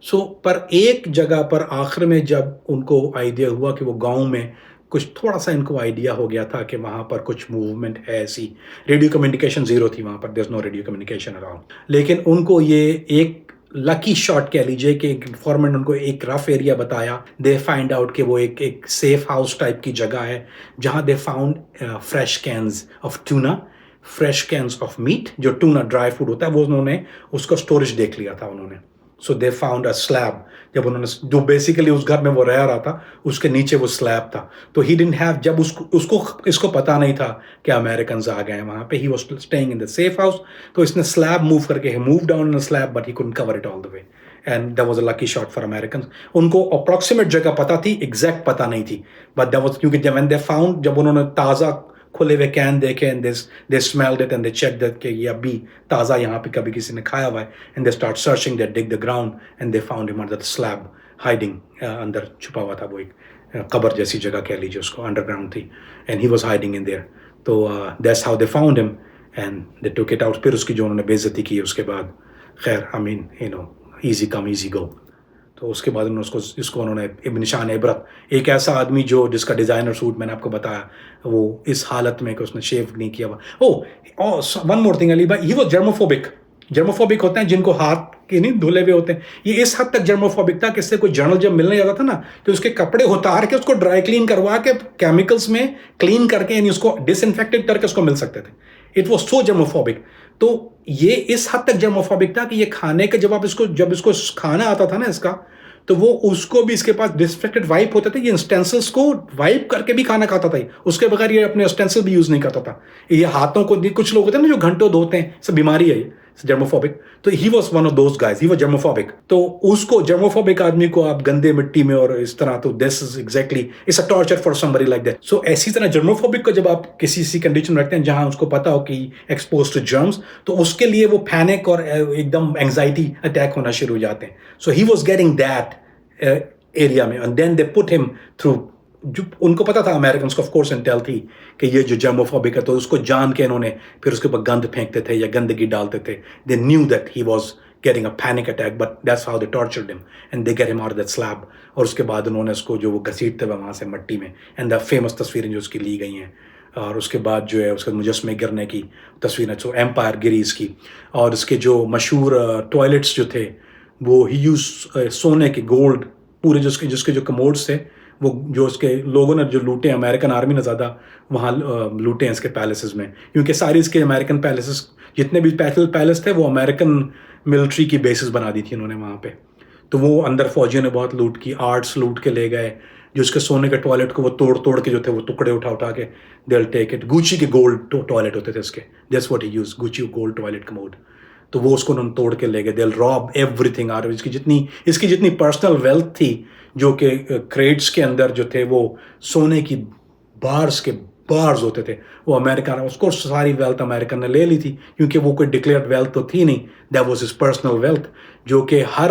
سو پر ایک جگہ پر آخر میں جب ان کو آئیڈیا ہوا کہ وہ گاؤں میں کچھ تھوڑا سا ان کو آئیڈیا ہو گیا تھا کہ وہاں پر کچھ موومنٹ ہے ایسی. ریڈیو کمیونیکیشن زیرو تھی وہاں پر, دیر از نو ریڈیو کمیونیکیشن اراؤنڈ. لیکن ان کو یہ ایک لکی شاٹ کہہ لیجئے کہ ایک انفارمنٹ ان کو ایک رف ایریا بتایا. دے فائنڈ آؤٹ کہ وہ ایک سیف ہاؤس ٹائپ کی جگہ ہے جہاں they found fresh cans of tuna, fresh cans of meat, جو ٹونا ڈرائی فوڈ ہوتا ہے وہ انہوں نے اس کا اسٹوریج دیکھ لیا تھا انہوں نے. سو دے فاؤنڈ اے سلیب. جب انہوں نے جو بیسیکلی اس گھر میں وہ رہ رہا تھا اس کے نیچے وہ سلیب تھا. تو ہی ڈنٹ ہیو, جب اس کو پتا نہیں تھا کہ امریکنز آ گئے ہیں وہاں پہ, he was staying in the safe house. تو اس نے سلیب موو کر کے move down in slab, but he couldn't cover it all the way. And that was a lucky shot for Americans. ان کو اپروکسیمیٹ جگہ پتا تھی, ایگزیکٹ پتا نہیں تھی. But that was کیونکہ when they found, جب انہوں نے تازہ کھلے ہوئے کین دیکھے and they smelled it and they checked that کہ یہ ابھی تازہ یہاں پہ کبھی کسی نے کھایا ہوا ہے, and they start searching, they dig the ground and they found him under the slab hiding. اندر چھپا ہوا تھا, وہ ایک قبر جیسی جگہ کہہ لیجیے اس کو, انڈر گراؤنڈ تھی, and he was hiding in there. تو that's how they found him and they took it out. پھر اس کی جو انہوں نے بے عزتی کی اس کے بعد, خیر I mean you know easy come easy go. تو اس کے بعد انہوں نے اس کو انہوں نے نشان عبرت, ایک ایسا آدمی جس کا ڈیزائنر سوٹ میں نے آپ کو بتایا, وہ اس حالت میں کہ اس نے شیو نہیں کیا ہوا. ون مور تھنگ علی بھائی, ہی واز جرموفوبک. جرموفوبک ہوتے ہیں جن کو ہاتھ کے نہیں دھلے ہوئے ہوتے ہیں. یہ اس حد تک جرموفوبک تھا کہ اس سے کوئی جرنل جب ملنے جاتا تھا نا, تو اس کے کپڑے اتار کے اس کو ڈرائی کلین کروا کے کیمیکلز میں کلین کر کے, یعنی اس کو ڈس انفیکٹڈ کر کے اس کو مل سکتے تھے. It was so germophobic. تو یہ اس حد تک جرموفوبک تھا کہ یہ کھانے کے جب اس کو کھانا آتا تھا نا اس کا, تو وہ اس کو بھی اس کے پاس ڈسفیکٹڈ وائپ ہوتے تھے, یہ اسٹینسلس کو وائپ کر کے بھی کھانا کھاتا تھا. اس کے بغیر یہ اپنے اسٹینسل بھی یوز نہیں کرتا تھا. یہ ہاتھوں کو, کچھ لوگ ہوتے ہیں نا جو گھنٹوں دھوتے ہیں, سب بیماری ہے یہ جرموفوبک. تو he was one of those guys, he was germophobic. تو اس کو جرموفوبک آدمی کو آپ گندے مٹی میں اور اس طرح, تو this is exactly it's a torture for somebody like that. So ایسی طرح جرموفوبک کو جب آپ کسی کنڈیشن میں رکھتے ہیں جہاں اس کو پتا ہو کہ ایکسپوز ٹو جرمس, تو اس کے لیے وہ پینک اور ایک دم اینگزائٹی اٹیک ہونا شروع ہو جاتے ہیں. So he was getting that area میں, and then they put him through. جو ان کو پتا تھا امریکنس کو, آف کورس انٹیل تھی کہ یہ جو جرموفوبک ہے, تو اس کو جان کے انہوں نے پھر اس کے اوپر گند پھینکتے تھے یا گندگی ڈالتے تھے. They knew that he was getting a panic attack, but that's how they tortured ہم اینڈ دے گیٹ ہم آؤٹ دیٹ سلیب. اور اس کے بعد انہوں نے اس کو جو وہ گھسیٹتے ہوئے وہاں سے مٹی میں, اینڈ دا فیمس تصویریں جو اس کی لی گئی ہیں. اور اس کے بعد جو ہے اس کے مجسمے گرنے کی تصویریں, جو ایمپائر گری اس کی. اور اس کے جو مشہور ٹوائلٹس جو تھے وہ ہی یوز سونے کے گولڈ پورے, جس کے جو کموڈس تھے وہ جو اس کے لوگوں نے جو لوٹے, امریکن آرمی نے زیادہ وہاں لوٹے ہیں اس کے پیلسز میں, کیونکہ ساری اس کے امریکن پیلسز جتنے بھی پیلس تھے وہ امریکن ملٹری کی بیسز بنا دی تھی انہوں نے وہاں پہ. تو وہ اندر فوجیوں نے بہت لوٹ کی, آرٹس لوٹ کے لے گئے. جو اس کے سونے کے ٹوائلٹ کو وہ توڑ کے جو تھے وہ ٹکڑے اٹھا کے دے ٹیک اٹ. گوچی کے گولڈ ٹوائلٹ ہوتے تھے اس کے, that's what he use, Gucci gold toilet commode. تو وہ اس کو انہوں نے توڑ کے لے گئے. دے راب ایوری تھنگ آر, اس کی جتنی پرسنل ویلتھ تھی جو کہ کریٹس کے اندر جو تھے وہ سونے کی بارز ہوتے تھے, وہ امریکہ نے اس کو ساری ویلتھ امریکن نے لے لی تھی, کیونکہ وہ کوئی ڈکلیئرڈ ویلتھ تو تھی نہیں. That was his personal wealth, جو کہ ہر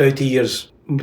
30 years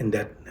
in that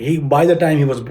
he by the time he was,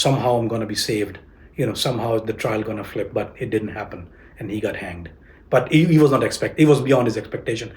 somehow I'm gonna be saved, somehow the trial gonna flip, but it didn't happen and he got hanged। But he was not he was beyond his expectation।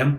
am,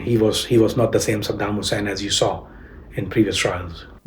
he was not the same Saddam Hussein as you saw in previous trials।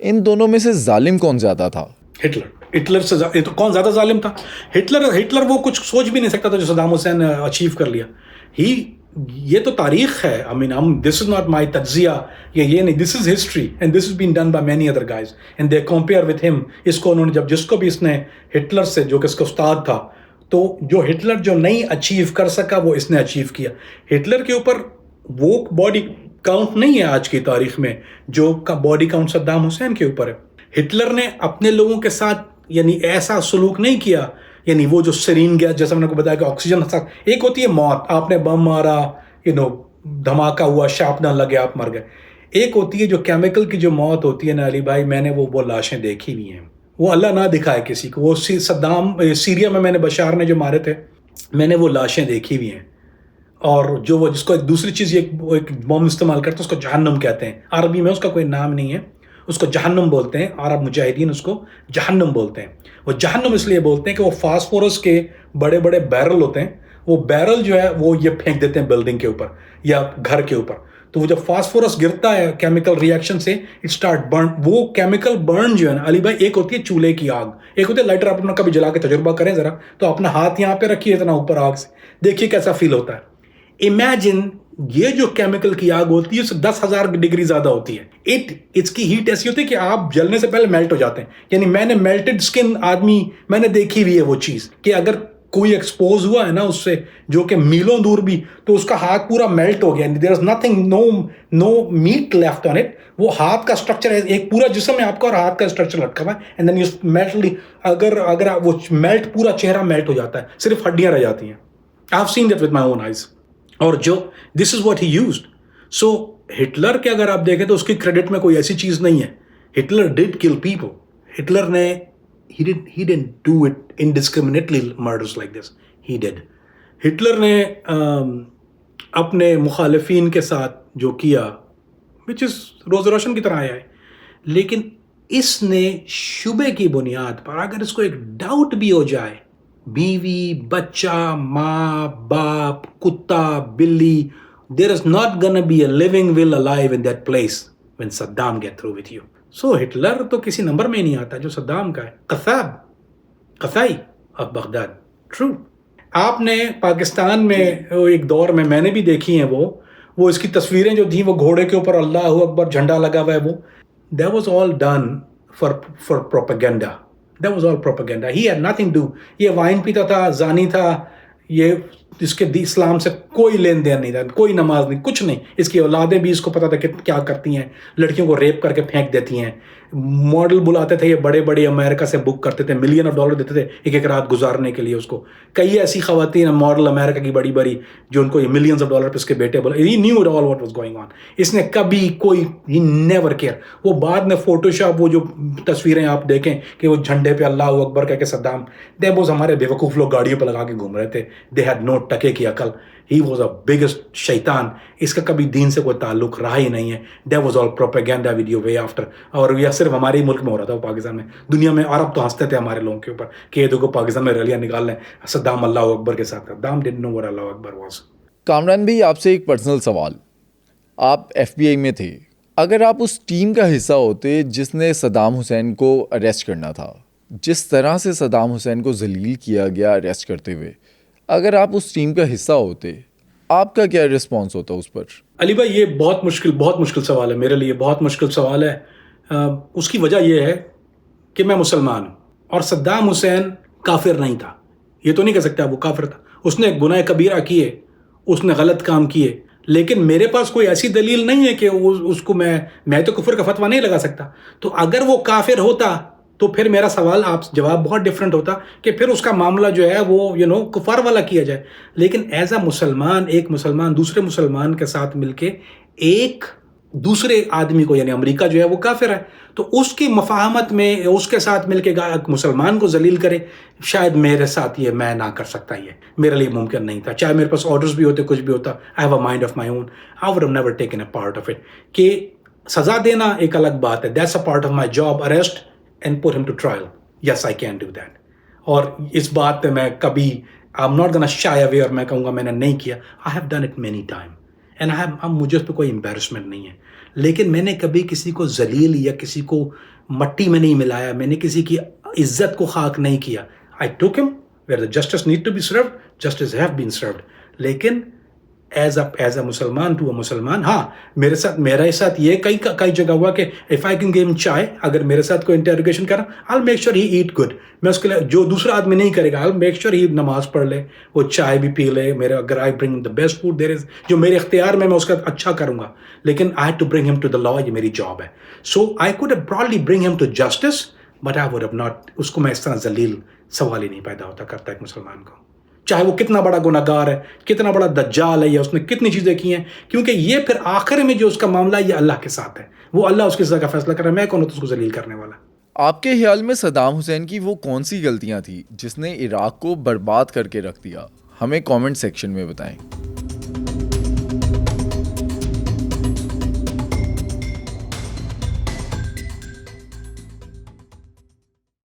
ان دونوں میں سے ظالم کون زیادہ تھا؟ Hitler سے تو کون زیادہ ظالم تھا؟ ہٹلر وہ کچھ سوچ بھی نہیں سکتا تھا جو صدام حسین نے اچیو کر لیا. یہ تو تاریخ ہے. دس از ناٹ مائی تجزیہ, یہ نہیں, this is history and this is been done by many other guys and they compare with him. اس کو انہوں نے جس کو بھی اس نے ہٹلر سے, جو کہ اس کا استاد تھا, تو جو ہٹلر جو نہیں اچیو کر سکا وہ اس نے اچیو کیا. ہٹلر کے اوپر وہ باڈی کاؤنٹ نہیں ہے آج کی تاریخ میں جو باڈی کاؤنٹ صدام حسین کے اوپر ہے. ہٹلر نے اپنے لوگوں کے ساتھ یعنی ایسا سلوک نہیں کیا, یعنی وہ جو سرین گیس, جیسا میں نے کو بتایا کہ آکسیجن, ایک ہوتی ہے موت, آپ نے بم مارا, دھماکہ ہوا, شارپنر لگے, آپ مر گئے. ایک ہوتی ہے جو کیمیکل کی جو موت ہوتی ہے نا علی بھائی, میں نے وہ لاشیں دیکھی ہوئی ہیں, وہ اللہ نہ دکھائے کسی کو. وہ صدام سیریا میں نے بشار نے جو مارے تھے, میں نے وہ لاشیں دیکھی ہوئی ہیں. اور جو وہ جس کو ایک دوسری چیز ایک بم استعمال کرتے ہیں اس کو جہنم کہتے ہیں. عربی میں اس کا کوئی نام نہیں ہے, اس کو جہنم بولتے ہیں. عرب مجاہدین اس کو جہنم بولتے ہیں. وہ جہنم اس لیے بولتے ہیں کہ وہ فاسفورس کے بڑے بڑے بیرل ہوتے ہیں, وہ بیرل جو ہے وہ یہ پھینک دیتے ہیں بلڈنگ کے اوپر یا گھر کے اوپر. تو وہ جب فاسفورس گرتا ہے کیمیکل ریئیکشن سے, اٹ اسٹارٹ برن. وہ کیمیکل برن جو ہے نا علی بھائی, ایک ہوتی ہے چولہے کی آگ, ایک ہوتی ہے لائٹر. آپ اپنا کبھی جلا کے تجربہ کریں ذرا, تو اپنا ہاتھ یہاں پہ رکھیے اتنا اوپر آگ سے, دیکھیے کیسا فیل ہوتا ہے. امیجن یہ جو کیمیکل کی آگ ہوتی ہے اس 10,000 ڈگری زیادہ ہوتی ہے. اس کی ہیٹ ایسی ہوتی ہے کہ آپ جلنے سے پہلے میلٹ ہو جاتے ہیں. یعنی میں نے میلٹڈ اسکن آدمی میں نے دیکھی ہوئی ہے وہ چیز, کہ اگر کوئی ایکسپوز ہوا ہے نا اس سے, جو کہ میلوں دور بھی, تو اس کا ہاتھ پورا میلٹ ہو گیا. There is nothing, no meat left on it. وہ ہاتھ کا اسٹرکچر ہے, ایک پورا جسم ہے آپ کا اور ہاتھ کا اسٹرکچر لٹکا ہوا ہے, اینڈ دین یو میلٹ. اگر وہ میلٹ, پورا چہرہ میلٹ ہو جاتا ہے, صرف ہڈیاں رہ جاتی ہیں. I have seen that with my own eyes. اور جو this is what he used. So Hitler کے اگر آپ دیکھیں تو اس کی کریڈٹ میں کوئی ایسی چیز نہیں ہے. ہٹلر ڈڈ کل پیپل. ہٹلر نے he didn't do it indiscriminately murders like this. He did. Hitler نے اپنے مخالفین کے ساتھ جو کیا, which is روز روشن کی طرح آیا ہے, لیکن اس نے شبے کی بنیاد پر اگر اس کو ایک ڈاؤٹ بھی ہو جائے, بیوی, بچہ, ماں, باپ, کتا, بلی, there is not gonna be a living will alive in that place when Saddam get through with you. So Hitler تو کسی نمبر میں نہیں آتا جو صدام کا ہے. قذائی آف بغداد. ٹرو. آپ نے پاکستان میں ایک دور میں نے بھی دیکھی ہیں وہ اس کی تصویریں جو تھیں, وہ گھوڑے کے اوپر اللہ اکبر جھنڈا لگا ہوا ہے, وہ that was all done for propaganda. That was all propaganda. He had nothing to do. یہ وائن پیتا تھا, زانی تھا, یہ اس کے اسلام سے کوئی لین دین نہیں تھا, کوئی نماز نہیں, کچھ نہیں. اس کی اولادیں بھی اس کو پتا تھا کہ کیا کرتی ہیں, لڑکیوں کو ریپ کر کے پھینک دیتی ہیں. ماڈل بلاتے تھے, یہ بڑے بڑے امریکہ سے بک کرتے تھے, $1 ملین دیتے تھے ایک رات گزارنے کے لیے اس کو. کئی ایسی خواتین ماڈل امریکہ کی بڑی بڑی جو ان کو یہ $ملینز پہ اس کے بیٹے بولے. He knew all what was going on. اس نے کبھی کوئی he never care. وہ بعد میں فوٹوشاپ, وہ جو تصویریں آپ دیکھیں کہ وہ جھنڈے پہ اللہ اکبر کہہ کے صدام, دیبوز ہمارے بیوقوف لوگ گاڑیوں پہ لگا کے گھوم رہے تھے. They had no ٹکے کی عقل. He was a biggest شیطان. اس کا کبھی دین سے کوئی تعلق رہا ہی نہیں ہے. That was all propaganda video way after. اور یہ صرف ہمارے ہی ملک میں ہو رہا تھا, وہ پاکستان میں. دنیا میں عرب تو ہنستے تھے ہمارے لوگوں کے اوپر کہ یہ دیکھو پاکستان میں ریلیاں نکال لیں صدام اللہ اکبر کے ساتھ. Saddam didn't know what Allah Akbar was. Kamran بھائی, آپ سے ایک پرسنل سوال. آپ FBI میں تھے. اگر آپ اس ٹیم کا حصہ ہوتے جس نے صدام حسین کو اریسٹ کرنا تھا, جس طرح سے صدام حسین کو ذلیل کیا گیا اریسٹ کرتے ہوئے, اگر آپ اس ٹیم کا حصہ ہوتے, آپ کا کیا رسپانس ہوتا اس پر؟ علی بھائی, یہ بہت مشکل سوال ہے میرے لیے, بہت مشکل سوال ہے. اس کی وجہ یہ ہے کہ میں مسلمان ہوں اور صدام حسین کافر نہیں تھا. یہ تو نہیں کہہ سکتا وہ کافر تھا. اس نے گناہ کبیرہ کیے, اس نے غلط کام کیے, لیکن میرے پاس کوئی ایسی دلیل نہیں ہے کہ اس کو میں تو کفر کا فتویٰ نہیں لگا سکتا. تو اگر وہ کافر ہوتا تو پھر میرا سوال آپ جواب بہت ڈفرینٹ ہوتا کہ پھر اس کا معاملہ جو ہے وہ کفار والا کیا جائے. لیکن ایز اے مسلمان, ایک مسلمان دوسرے مسلمان کے ساتھ مل کے ایک دوسرے آدمی کو, یعنی امریکہ جو ہے وہ کافر ہے, تو اس کی مفاہمت میں اس کے ساتھ مل کے مسلمان کو ذلیل کرے, شاید میرے ساتھ یہ میں نہ کر سکتا. یہ میرے لیے ممکن نہیں تھا, چاہے میرے پاس آرڈرز بھی ہوتے, کچھ بھی ہوتا. I have a mind of my own. I would have never taken a part of it. کہ سزا دینا ایک الگ بات ہے, that's a part of my job, arrest and put him to trial. Yes, I can do that. اور اس بات پہ میں کبھی I'm not gonna shy away اور میں کہوں گا میں نے نہیں کیا. I have done it many times. And مجھے اس پہ کوئی embarrassment نہیں ہے. لیکن میں نے کبھی کسی کو ذلیل یا کسی کو مٹی میں نہیں ملایا, میں نے کسی کی عزت کو خاک نہیں کیا. I took him where the justice need to be served, justice have been served. لیکن ایز اے مسلمان ٹو اے مسلمان, ہاں میرے ساتھ یہ کئی جگہ ہوا کہ اف آئی کین گیو ہم چائے, اگر میرے ساتھ کوئی انٹروگیشن کرا, I'll make sure he eat good. میں اس کے لیے جو دوسرا آدمی نہیں کرے گا, I'll make sure he نماز پڑھ لے, وہ چائے بھی پی لے. اگر I bring him the best food there is, جو میرے اختیار میں اس کا اچھا کروں گا, لیکن I had to bring him to the law, یہ میری جاب ہے. So I could have probably bring him to justice, but I would have not. اس کو میں اس طرح ذلیل, سوال ہی نہیں پیدا ہوتا کرتا ایک مسلمان کو, چاہے وہ کتنا بڑا گناہگار ہے, کتنا بڑا دجال ہے, یا اس نے کتنی چیزیں کی ہیں, کیونکہ یہ پھر آخر میں جو اس کا معاملہ ہے یہ اللہ کے ساتھ ہے, وہ اللہ اس کی سزا کا فیصلہ کر رہا ہے, میں کون ہوں تو اس کو ذلیل کرنے والا. آپ کے خیال میں صدام حسین کی وہ کون سی غلطیاں تھیں جس نے عراق کو برباد کر کے رکھ دیا؟ ہمیں کامنٹ سیکشن میں بتائیں.